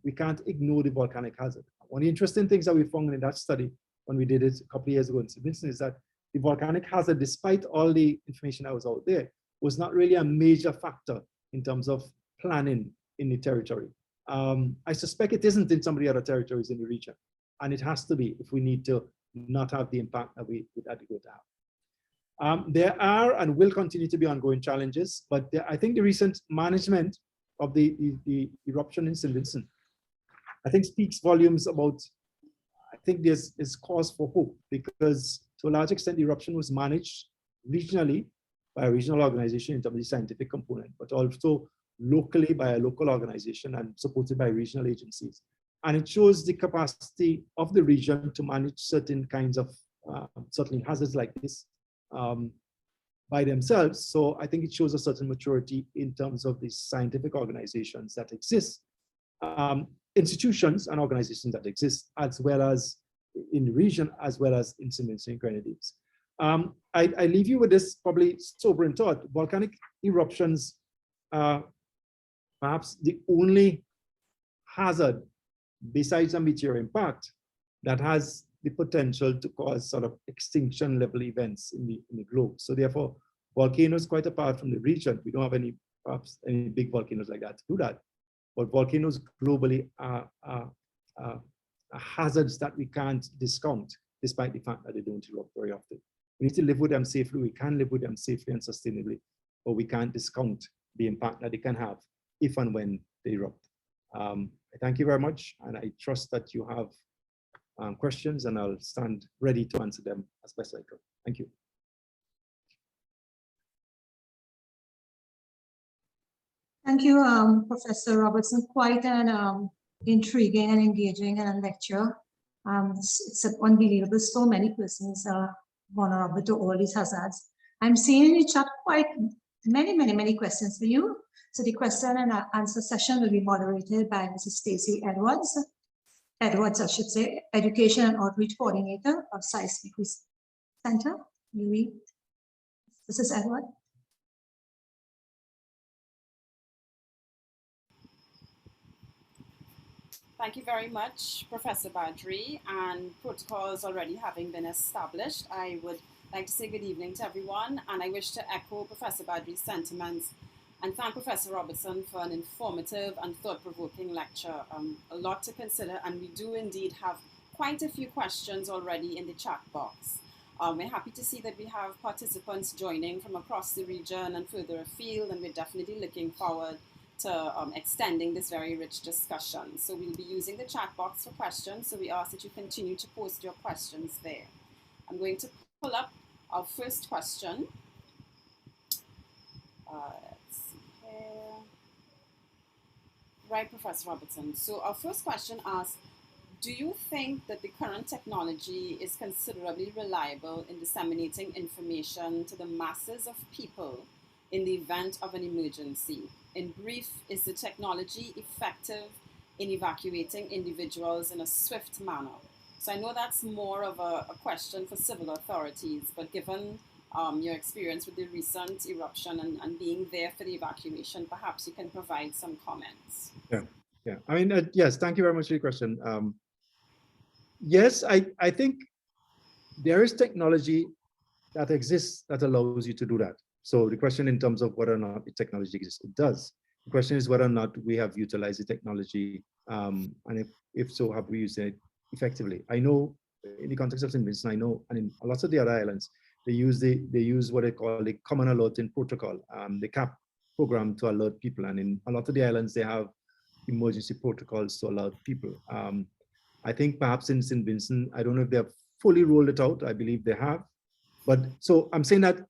We can't ignore the volcanic hazard. One of the interesting things that we found in that study when we did it a couple of years ago in St. Vincent is that the volcanic hazard, despite all the information that was out there, was not really a major factor in terms of planning in the territory. I suspect it isn't in some of the other territories in the region, and it has to be if we need to not have the impact that we would adequate to have. There are and will continue to be ongoing challenges, but I think the recent management of the eruption in St. Vincent, I think speaks volumes about, I think there's cause for hope, because to a large extent the eruption was managed regionally by a regional organization in terms of the scientific component, but also locally by a local organization and supported by regional agencies. And it shows the capacity of the region to manage certain kinds of certainly hazards like this by themselves. So I think it shows a certain maturity in terms of the scientific organizations that exist, institutions and organizations that exist, as well as in the region, as well as in St. Vincent and Grenadines. I leave you with this probably sobering thought. Volcanic eruptions are perhaps the only hazard besides a meteor impact that has the potential to cause sort of extinction level events in the globe. So therefore, volcanoes, quite apart from the region, we don't have perhaps any big volcanoes like that to do that. But volcanoes globally are hazards that we can't discount, despite the fact that they don't erupt very often. We need to live with them safely. We can live with them safely and sustainably, but we can't discount the impact that they can have if and when they erupt. I thank you very much, and I trust that you have questions, and I'll stand ready to answer them as best I can. Thank you. Thank you, Professor Robertson. Quite an intriguing and engaging lecture. It's unbelievable. So many persons are vulnerable to all these hazards. I'm seeing in the chat quite many questions for you. So the question and answer session will be moderated by Mrs. Stacey Edwards, I should say, Education and Outreach Coordinator of Seismic Research Center. Mrs. Edwards. Thank you very much, Professor Badri, and protocols already having been established, I would like to say good evening to everyone, and I wish to echo Professor Badri's sentiments and thank Professor Robertson for an informative and thought-provoking lecture. A lot to consider, and we do indeed have quite a few questions already in the chat box. We're happy to see that we have participants joining from across the region and further afield, and we're definitely looking forward to extending this very rich discussion. So we'll be using the chat box for questions, so we ask that you continue to post your questions there. I'm going to pull up our first question. Let's see here. Right, Professor Robertson. So our first question asks, do you think that the current technology is considerably reliable in disseminating information to the masses of people in the event of an emergency? In brief, is the technology effective in evacuating individuals in a swift manner? So I know that's more of a question for civil authorities, but given your experience with the recent eruption and being there for the evacuation, perhaps you can provide some comments. Yeah. I mean, yes, thank you very much for your question. Yes, I think there is technology that exists that allows you to do that. So the question in terms of whether or not the technology exists, it does. The question is whether or not we have utilized the technology, and if so, have we used it effectively? I know in the context of St. Vincent, I know, and in a lot of the other islands, they use what they call the common alerting protocol, the CAP program to alert people. And in a lot of the islands, they have emergency protocols to alert people. I think perhaps in St. Vincent, I don't know if they have fully rolled it out. I believe they have. But so I'm saying that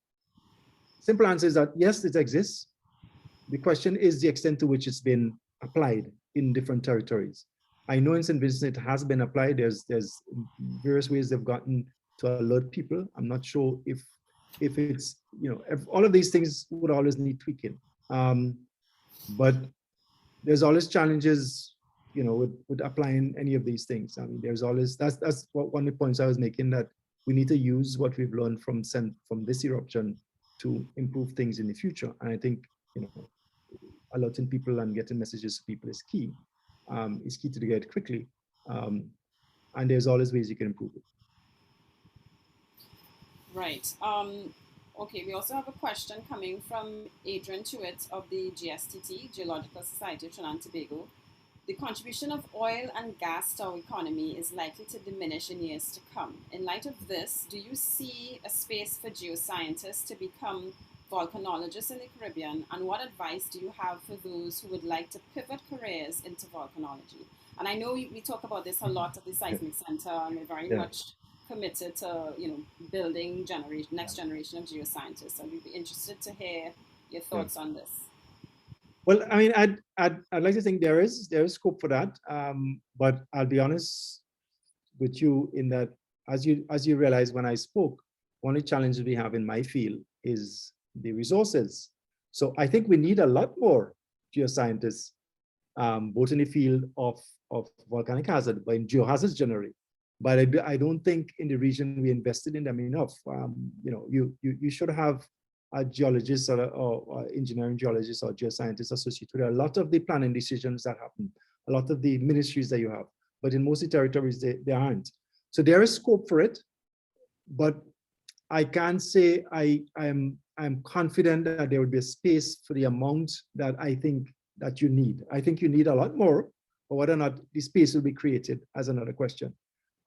simple answer is that yes, it exists. The question is the extent to which it's been applied in different territories. I know in St. Vincent it has been applied. There's various ways they've gotten to alert people. I'm not sure if it's, if all of these things would always need tweaking. But there's always challenges, with applying any of these things. I mean, there's always, that's one of the points I was making, that we need to use what we've learned from this eruption to improve things in the future. And I think, alerting people and getting messages to people is key. It's key to get it quickly. And there's always ways you can improve it. Right. Okay, we also have a question coming from Adrian Tuitt of the GSTT, Geological Society of Trinidad and Tobago. The contribution of oil and gas to our economy is likely to diminish in years to come. In light of this, do you see a space for geoscientists to become volcanologists in the Caribbean? And what advice do you have for those who would like to pivot careers into volcanology? And I know we talk about this a lot at the Seismic Center, and we're very much committed to building next generation of geoscientists. So we'd be interested to hear your thoughts on this. Well, I mean, I'd like to think there is scope for that, but I'll be honest with you in that, as you realize when I spoke, one of the challenges we have in my field is the resources. So I think we need a lot more geoscientists, both in the field of volcanic hazard, but in geohazards generally. But I don't think in the region we invested in them enough. You should have a geologist or engineering geologist or geoscientist associated with a lot of the planning decisions that happen, a lot of the ministries that you have. But in most of the territories, they aren't. So there is scope for it, but I can't say I'm confident that there will be a space for the amount that I think that you need. I think you need a lot more, but whether or not the space will be created as another question.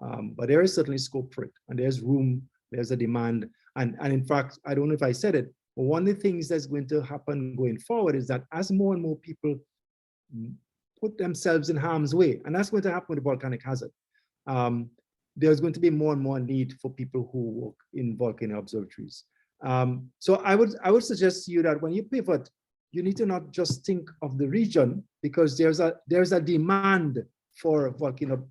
But there is certainly scope for it, and there's room, there's a demand. And in fact, I don't know if I said it, but one of the things that's going to happen going forward is that as more and more people put themselves in harm's way, and that's going to happen with the volcanic hazard, there's going to be more and more need for people who work in volcano observatories. So I would suggest to you that when you pivot, you need to not just think of the region, because there's a demand for volcano.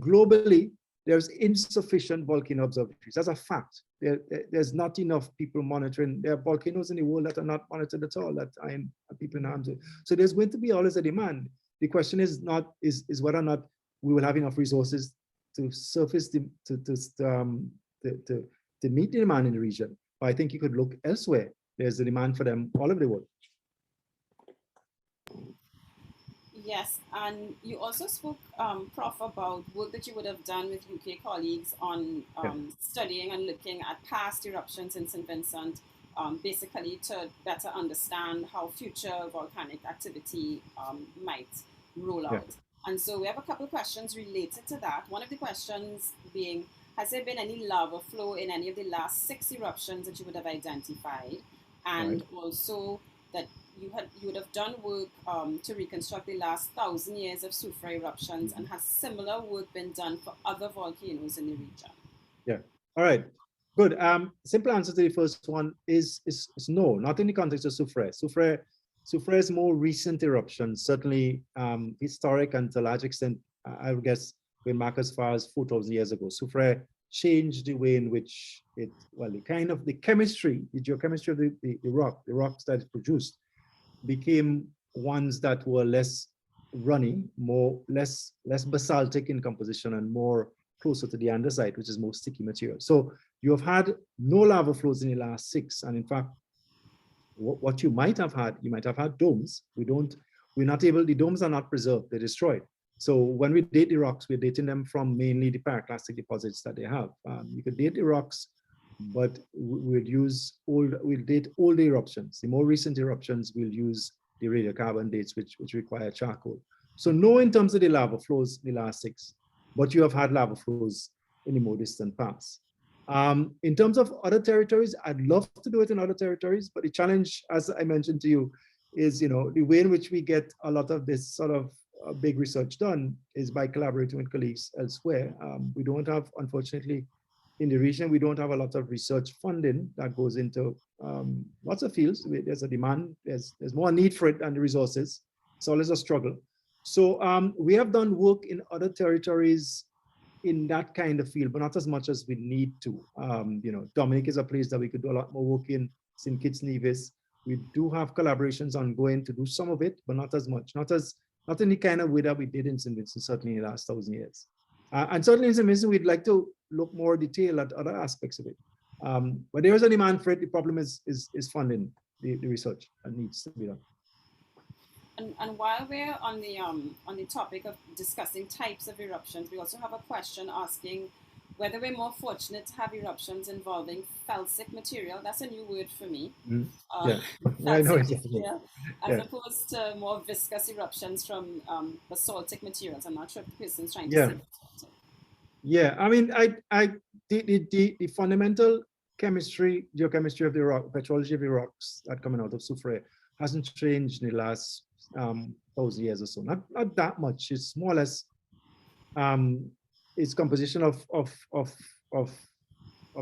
Globally, there's insufficient volcano observatories. That's a fact. There's not enough people monitoring. There are volcanoes in the world that are not monitored at all, that are people in harm's way. So there's going to be always a demand. The question is whether or not we will have enough resources to surface to meet the demand in the region. But I think you could look elsewhere. There's a demand for them all over the world. Yes, and you also spoke, Prof, about work that you would have done with UK colleagues on studying and looking at past eruptions in St. Vincent, basically to better understand how future volcanic activity might roll out. And so we have a couple of questions related to that. One of the questions being, has there been any lava flow in any of the last 6 eruptions that you would have identified? And also that you would have done work to reconstruct the last 1,000 years of soufre eruptions, and has similar work been done for other volcanoes in the region? Yeah, all right, good. Simple answer to the first one is no, not in the context of soufre. Soufre is more recent eruptions, certainly historic, and to a large extent, I would guess, going back as far as 4,000 years ago. Soufre changed the way in which the chemistry, the geochemistry of the rocks that it produced became ones that were less runny, less basaltic in composition, and more closer to the andesite, which is more sticky material. So you have had no lava flows in the last 6, and in fact, what you might have had domes. The domes are not preserved, they're destroyed. So when we date the rocks, we're dating them from mainly the pyroclastic deposits that they have. You could date the rocks, but we'll date older eruptions. The more recent eruptions, we'll use the radiocarbon dates, which require charcoal. So no in terms of the lava flows in the last 6, but you have had lava flows in the more distant past. In terms of other territories, I'd love to do it in other territories, but the challenge, as I mentioned to you, is the way in which we get a lot of this sort of big research done is by collaborating with colleagues elsewhere. We don't have, unfortunately, in the region, we don't have a lot of research funding that goes into lots of fields. There's a demand, there's more need for it than the resources. It's always a struggle. So we have done work in other territories in that kind of field, but not as much as we need to. Dominic is a place that we could do a lot more work in, St. Kitts Nevis. We do have collaborations ongoing to do some of it, but not as much, not in the kind of way that we did in St. Vincent, certainly in the last 1,000 years. And certainly in St. Vincent, we'd like to look more detail at other aspects of it. But there is a demand for it. The problem is funding the research that needs to be done. And while we're on the topic of discussing types of eruptions, we also have a question asking whether we're more fortunate to have eruptions involving felsic material. That's a new word for me. Yeah, I know Felsic exactly. material, as opposed to more viscous eruptions from basaltic materials. I'm not sure if the person's trying to say that. Yeah, I mean, the fundamental chemistry, geochemistry of the rock, petrology of the rocks that coming out of Soufrière hasn't changed in the last 1,000 years or so. Not that much. It's more or less its composition of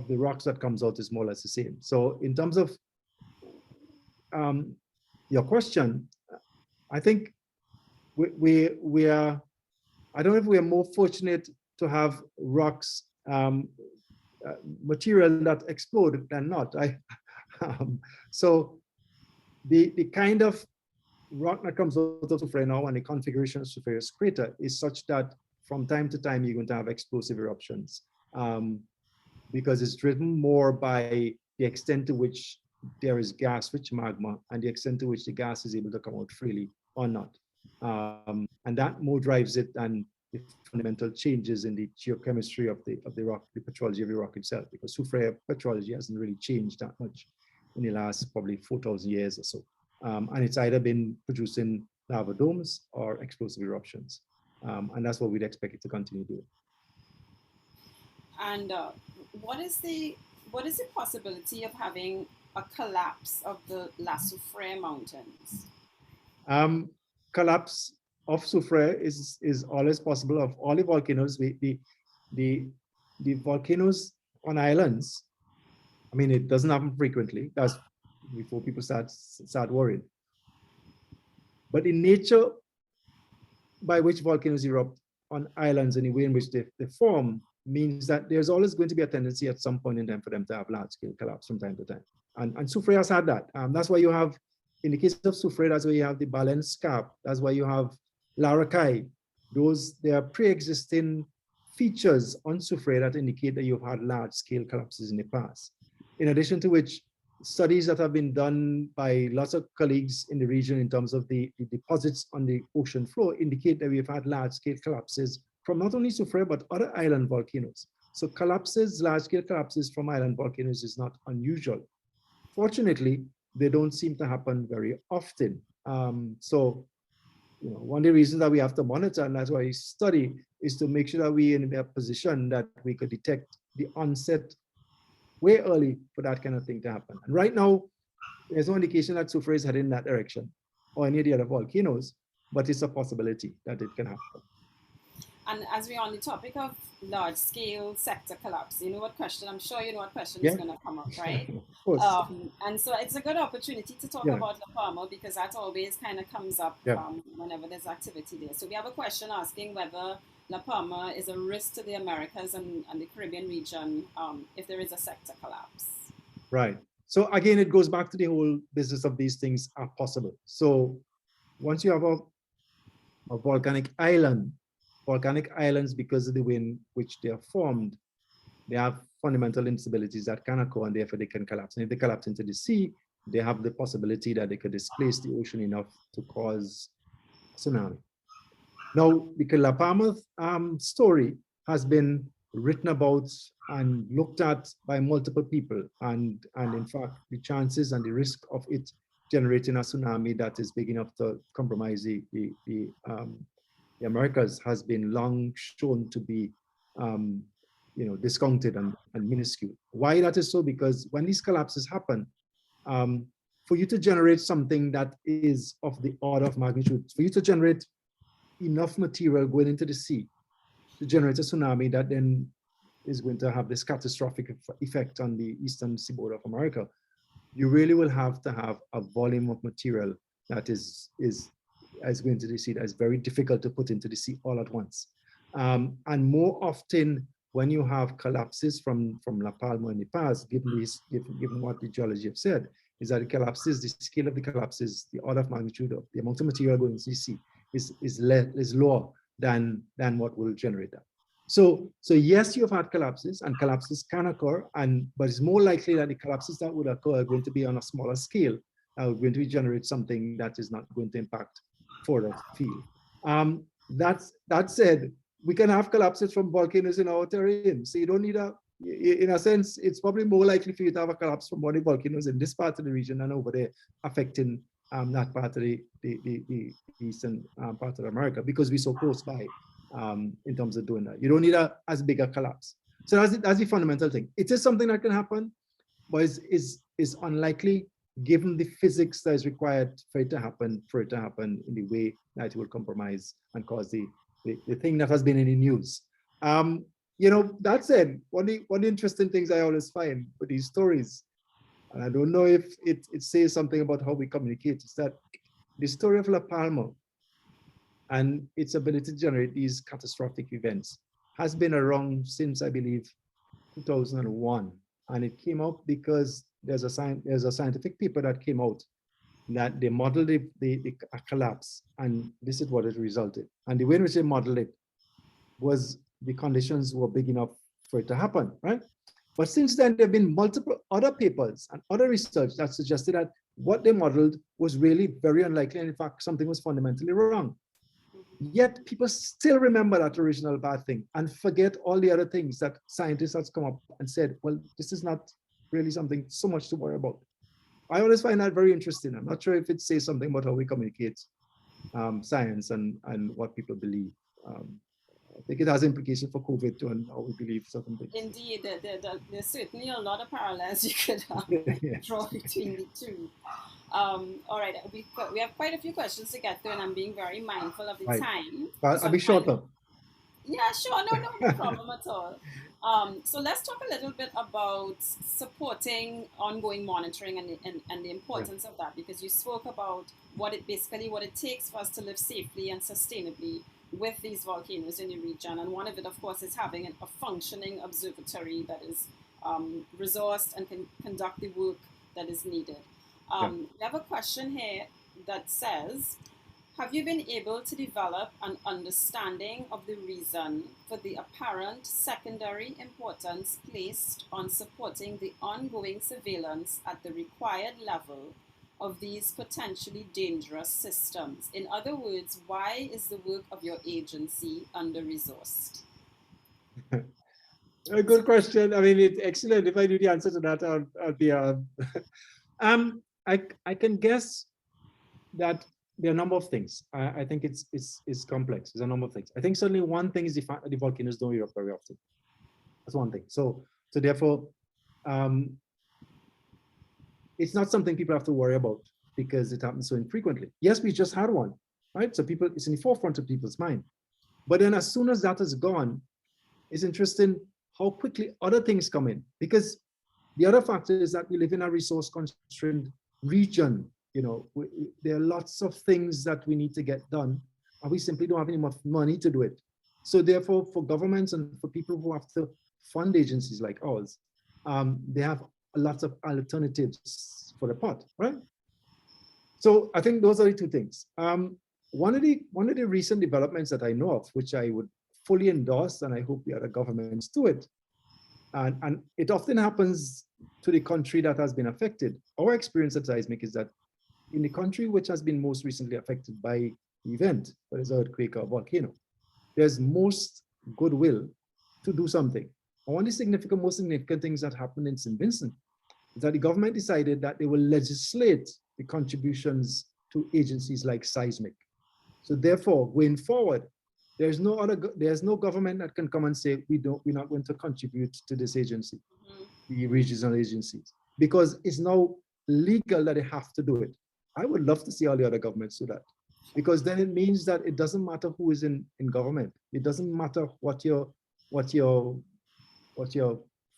the rocks that comes out is more or less the same. So in terms of your question, I think we are. I don't know if we are more fortunate to have rocks material that explode than not. So the kind of rock that comes out of Soufrière now and the configuration of Soufrière's crater is such that from time to time you're going to have explosive eruptions because it's driven more by the extent to which there is gas-rich magma and the extent to which the gas is able to come out freely or not. And that more drives it than the fundamental changes in the geochemistry of the rock, the petrology of the rock itself, because Soufrière petrology hasn't really changed that much in the last probably 4,000 years or so. And it's either been producing lava domes or explosive eruptions. And that's what we'd expect it to continue doing. And what is the possibility of having a collapse of the La Soufrière mountains? Collapse of Soufrière is always possible. Of all the volcanoes, the volcanoes on islands, I mean, it doesn't happen frequently. That's before people start worrying. But the nature by which volcanoes erupt on islands and the way in which they form means that there's always going to be a tendency at some point in time for them to have large-scale collapse from time to time. And Soufrière has had that. That's why you have, in the case of Soufrière, that's why you have the Baleine Scarp. That's why you have Larrakai. They are pre-existing features on Soufrière that indicate that you've had large-scale collapses in the past. In addition to which, studies that have been done by lots of colleagues in the region in terms of the deposits on the ocean floor indicate that we've had large-scale collapses from not only Soufrière, but other island volcanoes. So collapses, large-scale collapses from island volcanoes is not unusual. Fortunately, they don't seem to happen very often. So, one of the reasons that we have to monitor, and that's why we study, is to make sure that we're in a position that we could detect the onset way early for that kind of thing to happen. And right now, there's no indication that Soufrière is heading in that direction or any of the other volcanoes, but it's a possibility that it can happen. And as we're on the topic of large-scale sector collapse, you know what question, I'm sure you know what question is going to come up, right? Of course. And so it's a good opportunity to talk about La Palma because that always kind of comes up whenever there's activity there. So we have a question asking whether La Palma is a risk to the Americas and the Caribbean region if there is a sector collapse. Right. So again, it goes back to the whole business of these things are possible. So once you have a volcanic island, volcanic islands, because of the way in which they are formed, they have fundamental instabilities that can occur and therefore they can collapse. And if they collapse into the sea, they have the possibility that they could displace the ocean enough to cause a tsunami. Now, the La Palma story has been written about and looked at by multiple people. And in fact, the chances and the risk of it generating a tsunami that is big enough to compromise the Americas has been long shown to be discounted and minuscule. Why that is so? Because when these collapses happen, for you to generate something that is of the order of magnitude, for you to generate enough material going into the sea to generate a tsunami that then is going to have this catastrophic effect on the eastern seaboard of America, you really will have to have a volume of material that is going to the sea that is very difficult to put into the sea all at once. And more often, when you have collapses from La Palma in the past, given what the geology have said, is that the scale of the collapses, the order of magnitude of the amount of material going into the sea is lower than what will generate that. So yes, you've had collapses, and collapses can occur, but it's more likely that the collapses that would occur are going to be on a smaller scale, are going to generate something that is not going to impact further field. That said, we can have collapses from volcanoes in our terrain. So you don't need in a sense, it's probably more likely for you to have a collapse from one of the volcanoes in this part of the region than over there affecting that part of the eastern part of America, because we're so close by in terms of doing that. You don't need as big a collapse. So that's the fundamental thing. It is something that can happen, but is unlikely given the physics that is required for it to happen in the way that it will compromise and cause the thing that has been in the news. That said, one of the interesting things I always find with these stories, and I don't know if it says something about how we communicate, is that the story of La Palma and its ability to generate these catastrophic events has been around since, I believe, 2001. And it came out because there's a scientific paper that came out that they modeled a collapse, and this is what it resulted. And the way in which they modeled it was the conditions were big enough for it to happen, right? But since then, there have been multiple other papers and other research that suggested that what they modeled was really very unlikely, and in fact, something was fundamentally wrong. Yet people still remember that original bad thing and forget all the other things that scientists have come up and said, well, this is not really something so much to worry about. I always find that very interesting. I'm not sure if it says something about how we communicate science and what people believe. I think it has implications for COVID too, and how we believe certain things. Indeed, there's certainly a lot of parallels you could draw between the two. All right, we have quite a few questions to get through, and I'm being very mindful of the time. I'll be shorter. Yeah, sure. No problem at all. So let's talk a little bit about supporting ongoing monitoring and the importance of that, because you spoke about what it takes for us to live safely and sustainably with these volcanoes in the region. And one of it, of course, is having a functioning observatory that is resourced and can conduct the work that is needed. We have a question here that says, have you been able to develop an understanding of the reason for the apparent secondary importance placed on supporting the ongoing surveillance at the required level of these potentially dangerous systems? In other words, why is the work of your agency under-resourced? A good question. I mean, it's excellent. If I knew the answer to that, I'll be I can guess that there are a number of things. I think it's complex. There's a number of things. I think certainly one thing is the fact that the volcanoes don't erupt very often. That's one thing. So therefore, it's not something people have to worry about because it happens so infrequently. Yes, we just had one, right? So it's in the forefront of people's mind. But then as soon as that is gone, it's interesting how quickly other things come in, because the other factor is that we live in a resource-constrained region. There are lots of things that we need to get done, and we simply don't have enough money to do it. So therefore, for governments and for people who have to fund agencies like ours, they have lots of alternatives for the pot, right? So I think those are the two things. One of the recent developments that I know of, which I would fully endorse, and I hope the other governments do it, and it often happens to the country that has been affected. Our experience at Seismic is that in the country which has been most recently affected by the event, whether it's an earthquake or a volcano, there's most goodwill to do something. And one of the most significant things that happened in St. Vincent is that the government decided that they will legislate the contributions to agencies like Seismic. So therefore, going forward, There's no government that can come and say we're not going to contribute to this agency, the regional agencies, because it's now legal that they have to do it. I would love to see all the other governments do that, because then it means that it doesn't matter who is in government. It doesn't matter what your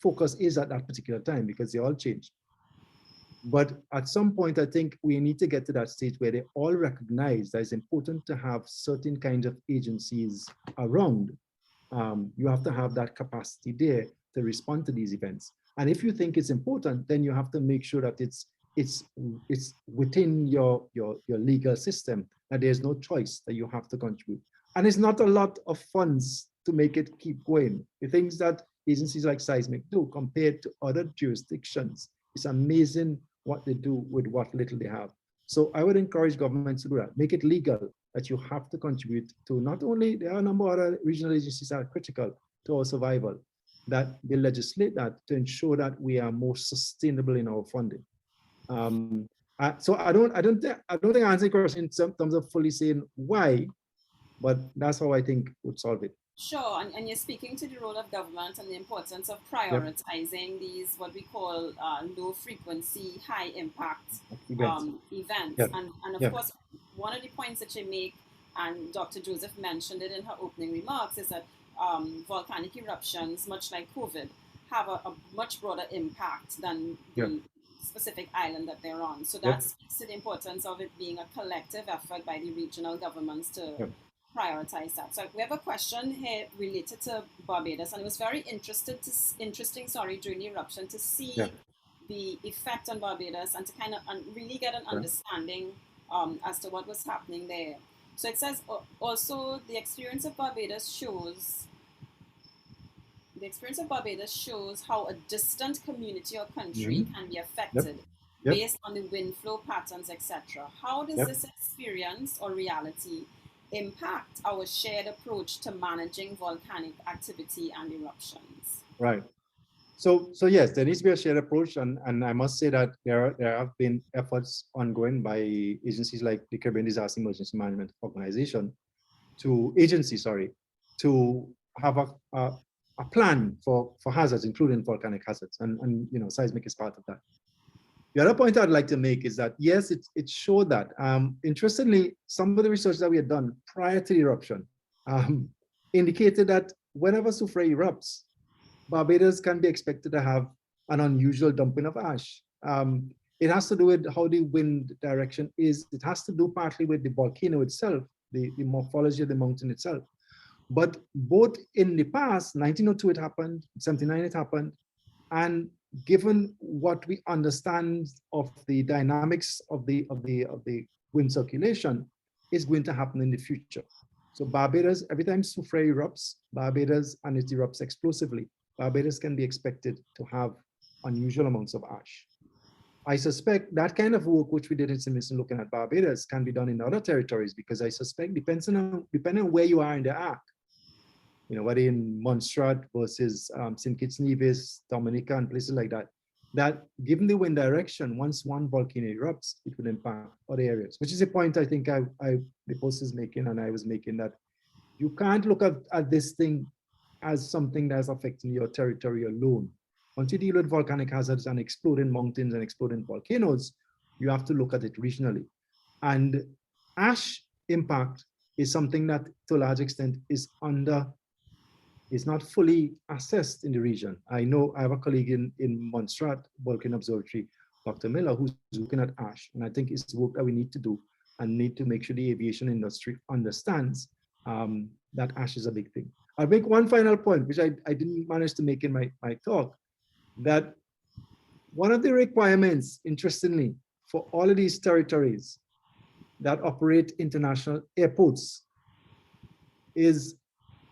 focus is at that particular time, because they all change. But at some point, I think we need to get to that stage where they all recognize that it's important to have certain kinds of agencies around. You have to have that capacity there to respond to these events. And if you think it's important, then you have to make sure that it's within your legal system, that there's no choice, that you have to contribute. And it's not a lot of funds to make it keep going. The things that agencies like Seismic do compared to other jurisdictions, it's amazing what they do with what little they have. So I would encourage governments to do that. Make it legal that you have to contribute to, not only, there are a number of other regional agencies that are critical to our survival, that they legislate that to ensure that we are more sustainable in our funding. So I don't think I answer the question in terms of fully saying why, but that's how I think would solve it. Sure, and you're speaking to the role of government and the importance of prioritizing these, what we call low frequency, high impact events. And of course, one of the points that you make, and Dr. Joseph mentioned it in her opening remarks, is that volcanic eruptions, much like COVID, have a much broader impact than the specific island that they're on. So that speaks to the importance of it being a collective effort by the regional governments to prioritize that. So we have a question here related to Barbados, and it was very interesting during the eruption to see the effect on Barbados and to kind of really get an understanding as to what was happening there. So it says also the experience of Barbados shows how a distant community or country can be affected based on the wind flow patterns, etc. How does this experience or reality impact our shared approach to managing volcanic activity and eruptions? Right. So yes, there needs to be a shared approach, and I must say that there have been efforts ongoing by agencies like the Caribbean Disaster Emergency Management Organization, to have a plan for hazards, including volcanic hazards, and you know, seismic is part of that. The other point I'd like to make is that, yes, it showed that. Interestingly, some of the research that we had done prior to the eruption indicated that whenever Soufrière erupts, Barbados can be expected to have an unusual dumping of ash. It has to do with how the wind direction is. It has to do partly with the volcano itself, the morphology of the mountain itself. But both in the past, 1902 it happened, 79 it happened, and given what we understand of the dynamics of the wind circulation, is going to happen in the future. So Barbados, every time Soufrière erupts, and it erupts explosively, Barbados can be expected to have unusual amounts of ash. I suspect that kind of work which we did in Simpson looking at Barbados can be done in other territories, because I suspect depending on where you are in the arc, you know, whether in Montserrat versus St. Kitts Nevis, Dominica, and places like that, that given the wind direction, once one volcano erupts, it would impact other areas, which is a point I think the post is making and I was making, that you can't look at this thing as something that's affecting your territory alone. Once you deal with volcanic hazards and exploding mountains and exploding volcanoes, you have to look at it regionally. And ash impact is something that to a large extent is not fully assessed in the region. I know I have a colleague in Montserrat Volcano Observatory, Dr. Miller, who's looking at ash. And I think it's work that we need to do and need to make sure the aviation industry understands that ash is a big thing. I'll make one final point, which I didn't manage to make in my talk, that one of the requirements, interestingly, for all of these territories that operate international airports is,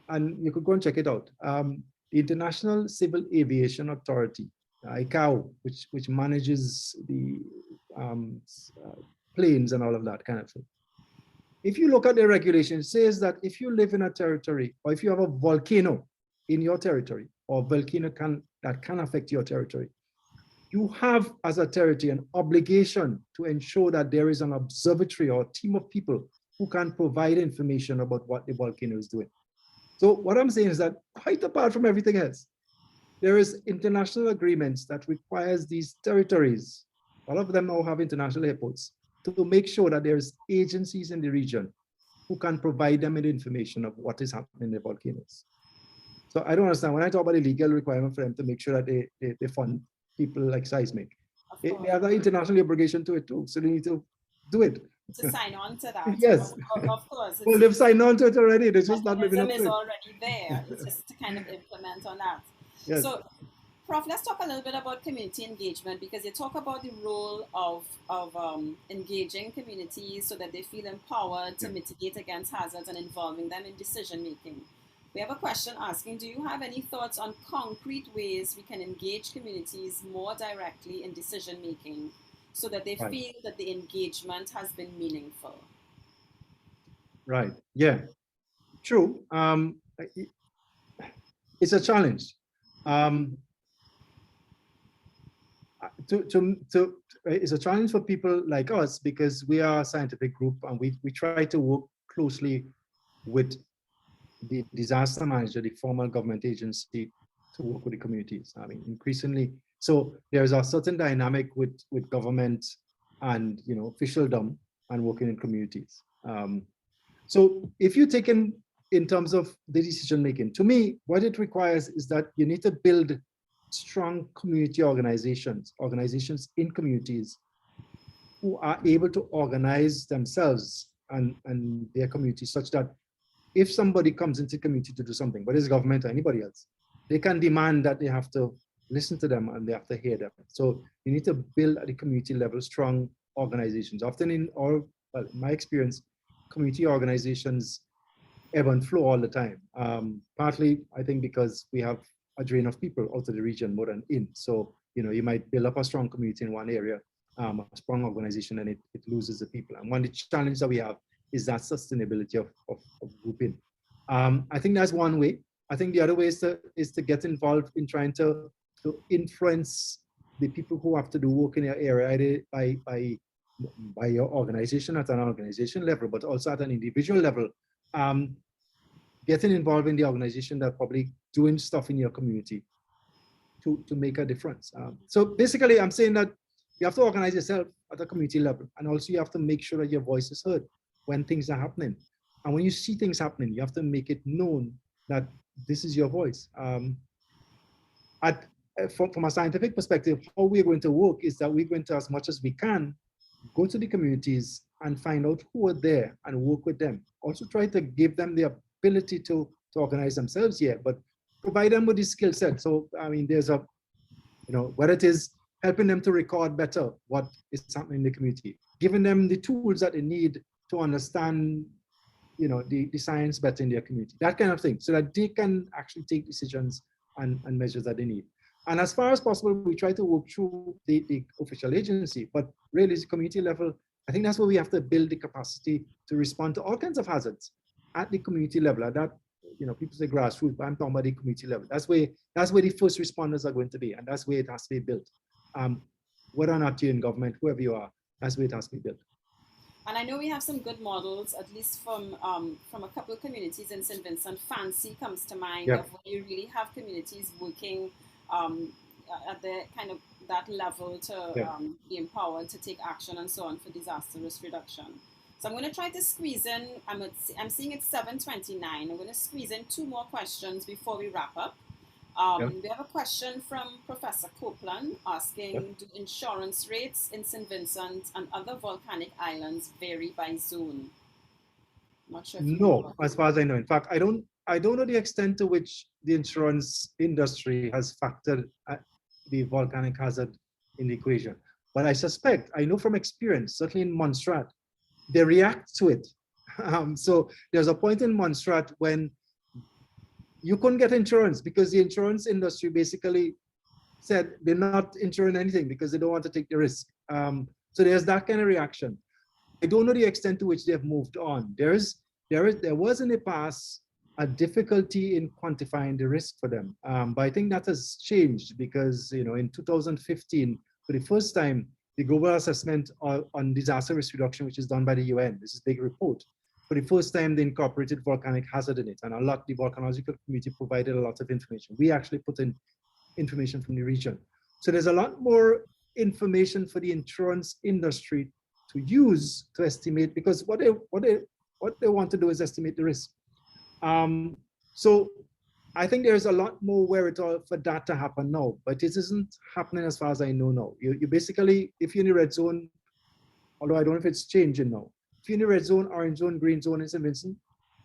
and you could go and check it out, the International Civil Aviation Authority, ICAO, which manages the planes and all of that kind of thing. If you look at the regulation, it says that if you live in a territory, or if you have a volcano in your territory, or volcano that can affect your territory, you have as a territory an obligation to ensure that there is an observatory or a team of people who can provide information about what the volcano is doing. So what I'm saying is that quite apart from everything else, there is international agreements that requires these territories, all of them now have international airports, to make sure that there's agencies in the region who can provide them with information of what is happening in the volcanoes. So I don't understand, when I talk about the legal requirement for them to make sure that they fund people like seismic, they have an international obligation to it too, so they need to do it. To sign on to that. Yes. Of course. Well, they've signed on to it already, they're just not living up to is it. already there, it's just to kind of implement on that. Yes. So, Prof, let's talk a little bit about community engagement, because you talk about the role of engaging communities so that they feel empowered to mitigate against hazards and involving them in decision making. We have a question asking, do you have any thoughts on concrete ways we can engage communities more directly in decision making so that they feel that the engagement has been meaningful? Right, yeah, true. It's a challenge. It's a challenge for people like us because we are a scientific group and we try to work closely with the disaster manager, the formal government agency, to work with the communities. I mean, increasingly, so there's a certain dynamic with government and officialdom and working in communities. So if you take in terms of the decision making, to me, what it requires is that you need to build strong community organizations in communities who are able to organize themselves and their community such that if somebody comes into the community to do something, whether it's government or anybody else, they can demand that they have to listen to them and they have to hear them. So you need to build at the community level strong organizations. Often in my experience, community organizations ebb and flow all the time. Partly, I think, because we have a drain of people out of the region more than in. So, you might build up a strong community in one area, a strong organization, and it loses the people. And one of the challenges that we have is that sustainability of grouping. I think that's one way. I think the other way is to get involved in trying to influence the people who have to do work in your area by your organization at an organization level, but also at an individual level. Getting involved in the organization that probably doing stuff in your community to make a difference. So basically, I'm saying that you have to organize yourself at a community level, and also you have to make sure that your voice is heard when things are happening. And when you see things happening, you have to make it known that this is your voice. From a scientific perspective, how we're going to work is that we're going to, as much as we can, go to the communities and find out who are there and work with them. Also try to give them the ability to organize themselves here, but provide them with the skill set. So, I mean, there's whether it is helping them to record better what is happening in the community, giving them the tools that they need to understand, the science better in their community, that kind of thing, so that they can actually take decisions and measures that they need. And as far as possible, we try to work through the official agency, but really, it's community level. I think that's where we have to build the capacity to respond to all kinds of hazards at the community level. At that, people say grassroots, but I'm talking about the community level. That's where the first responders are going to be, and that's where it has to be built. Whether or not you're in government, whoever you are, that's where it has to be built. And I know we have some good models, at least from a couple of communities in St. Vincent. Fancy comes to mind, of where you really have communities working at the kind of that level to be empowered to take action and so on for disaster risk reduction. So I'm going to try to squeeze in, I'm seeing it's 7:29. I'm going to squeeze in 2 more questions before we wrap up. We have a question from Professor Copeland asking, do insurance rates in St. Vincent and other volcanic islands vary by zone? I'm not sure if no, as far as I know. In fact, I don't know the extent to which the insurance industry has factored the volcanic hazard in the equation. But I know from experience, certainly in Montserrat, they react to it. So there's a point in Montserrat when you couldn't get insurance because the insurance industry basically said they're not insuring anything because they don't want to take the risk. So there's that kind of reaction. I don't know the extent to which they've moved on. There was in the past a difficulty in quantifying the risk for them. But I think that has changed because, in 2015, for the first time, the global assessment on disaster risk reduction, which is done by the UN, this is a big report, for the first time, they incorporated volcanic hazard in it, and the volcanological community provided a lot of information. We actually put in information from the region. So there's a lot more information for the insurance industry to use to estimate, because what they want to do is estimate the risk. So I think there's a lot more wherewithal for that to happen now, but it isn't happening as far as I know now. You basically, if you're in the red zone, although I don't know if it's changing now, if you're in the red zone, orange zone, green zone in St. Vincent,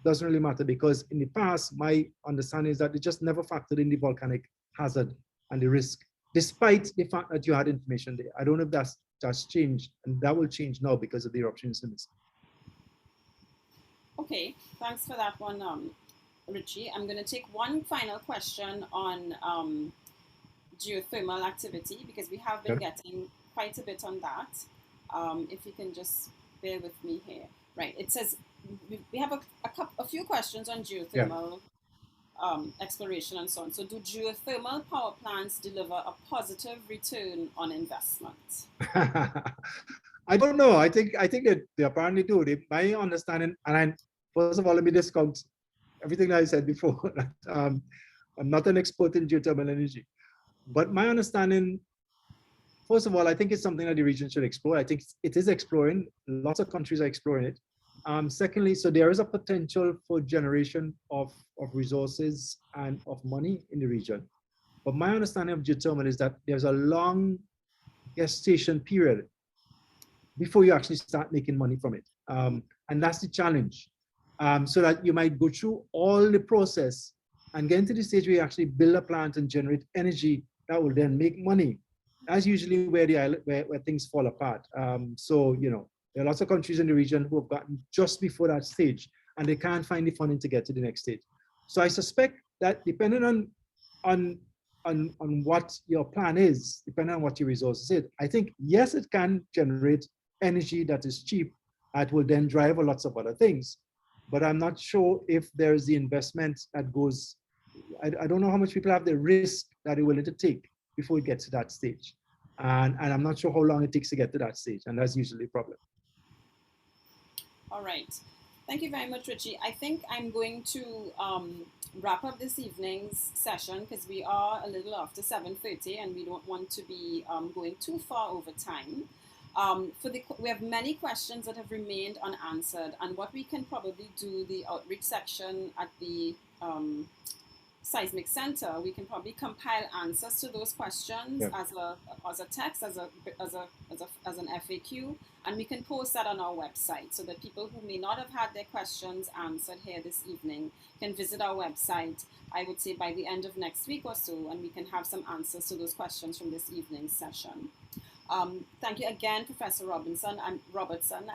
doesn't really matter, because in the past, my understanding is that they just never factored in the volcanic hazard and the risk, despite the fact that you had information there. I don't know if that's changed, and that will change now because of the eruptions in this. Okay, thanks for that one, Richie. I'm going to take one final question on geothermal activity, because we have been getting quite a bit on that. If you can just bear with me here. Right, it says we have a few questions on geothermal exploration and so on. So do geothermal power plants deliver a positive return on investment? I don't know. I think that they apparently do. My understanding, and first of all, let me discount everything that I said before. I'm not an expert in geothermal energy, but my understanding, first of all, I think it's something that the region should explore. I think it is exploring. Lots of countries are exploring it. Secondly, so there is a potential for generation of resources and of money in the region. But my understanding of geothermal is that there's a long gestation period before you actually start making money from it. And that's the challenge. So that you might go through all the process and get into the stage where you actually build a plant and generate energy that will then make money. That's usually where where things fall apart. So, you know, there are lots of countries in the region who have gotten just before that stage, and they can't find the funding to get to the next stage. So I suspect that depending on what your plan is, depending on what your resources is, I think, yes, it can generate energy that is cheap, that will then drive lots of other things. But I'm not sure if there's the investment that goes, I don't know how much people have the risk that they're willing to take before it gets to that stage. And I'm not sure how long it takes to get to that stage, and that's usually a problem. All right. Thank you very much, Richie. I think I'm going to wrap up this evening's session, because we are a little after 7:30 and we don't want to be going too far over time. We have many questions that have remained unanswered, and what we can probably do, the outreach section at the Seismic Center, we can probably compile answers to those questions as a text, as an FAQ, and we can post that on our website, so that people who may not have had their questions answered here this evening can visit our website, I would say by the end of next week or so, and we can have some answers to those questions from this evening's session. Thank you again, Professor Robertson.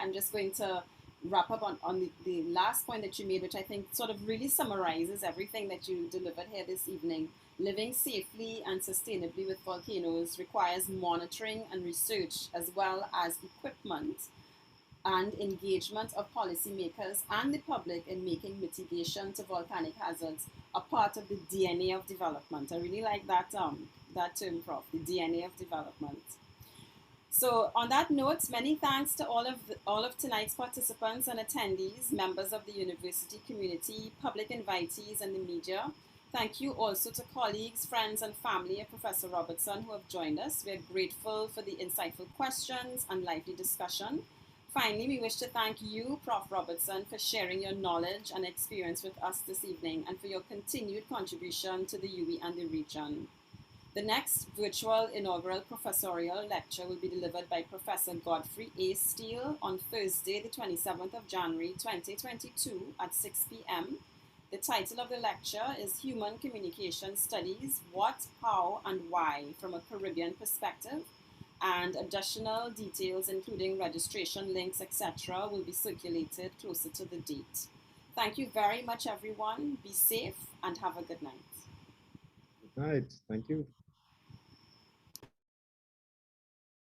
I'm just going to wrap up on the last point that you made, which I think sort of really summarizes everything that you delivered here this evening. Living safely and sustainably with volcanoes requires monitoring and research, as well as equipment and engagement of policymakers and the public in making mitigation to volcanic hazards a part of the DNA of development. I really like that term, Prof, the DNA of development. So on that note, many thanks to all of tonight's participants and attendees, members of the university community, public invitees, and the media. Thank you also to colleagues, friends, and family of Professor Robertson who have joined us. We are grateful for the insightful questions and lively discussion. Finally, we wish to thank you, Prof. Robertson, for sharing your knowledge and experience with us this evening, and for your continued contribution to the UWI and the region. The next virtual inaugural professorial lecture will be delivered by Professor Godfrey A. Steele on Thursday, the 27th of January, 2022 at 6 p.m. The title of the lecture is Human Communication Studies, What, How, and Why from a Caribbean Perspective, and additional details, including registration links, etc., will be circulated closer to the date. Thank you very much, everyone. Be safe and have a good night. Good night. Thank you.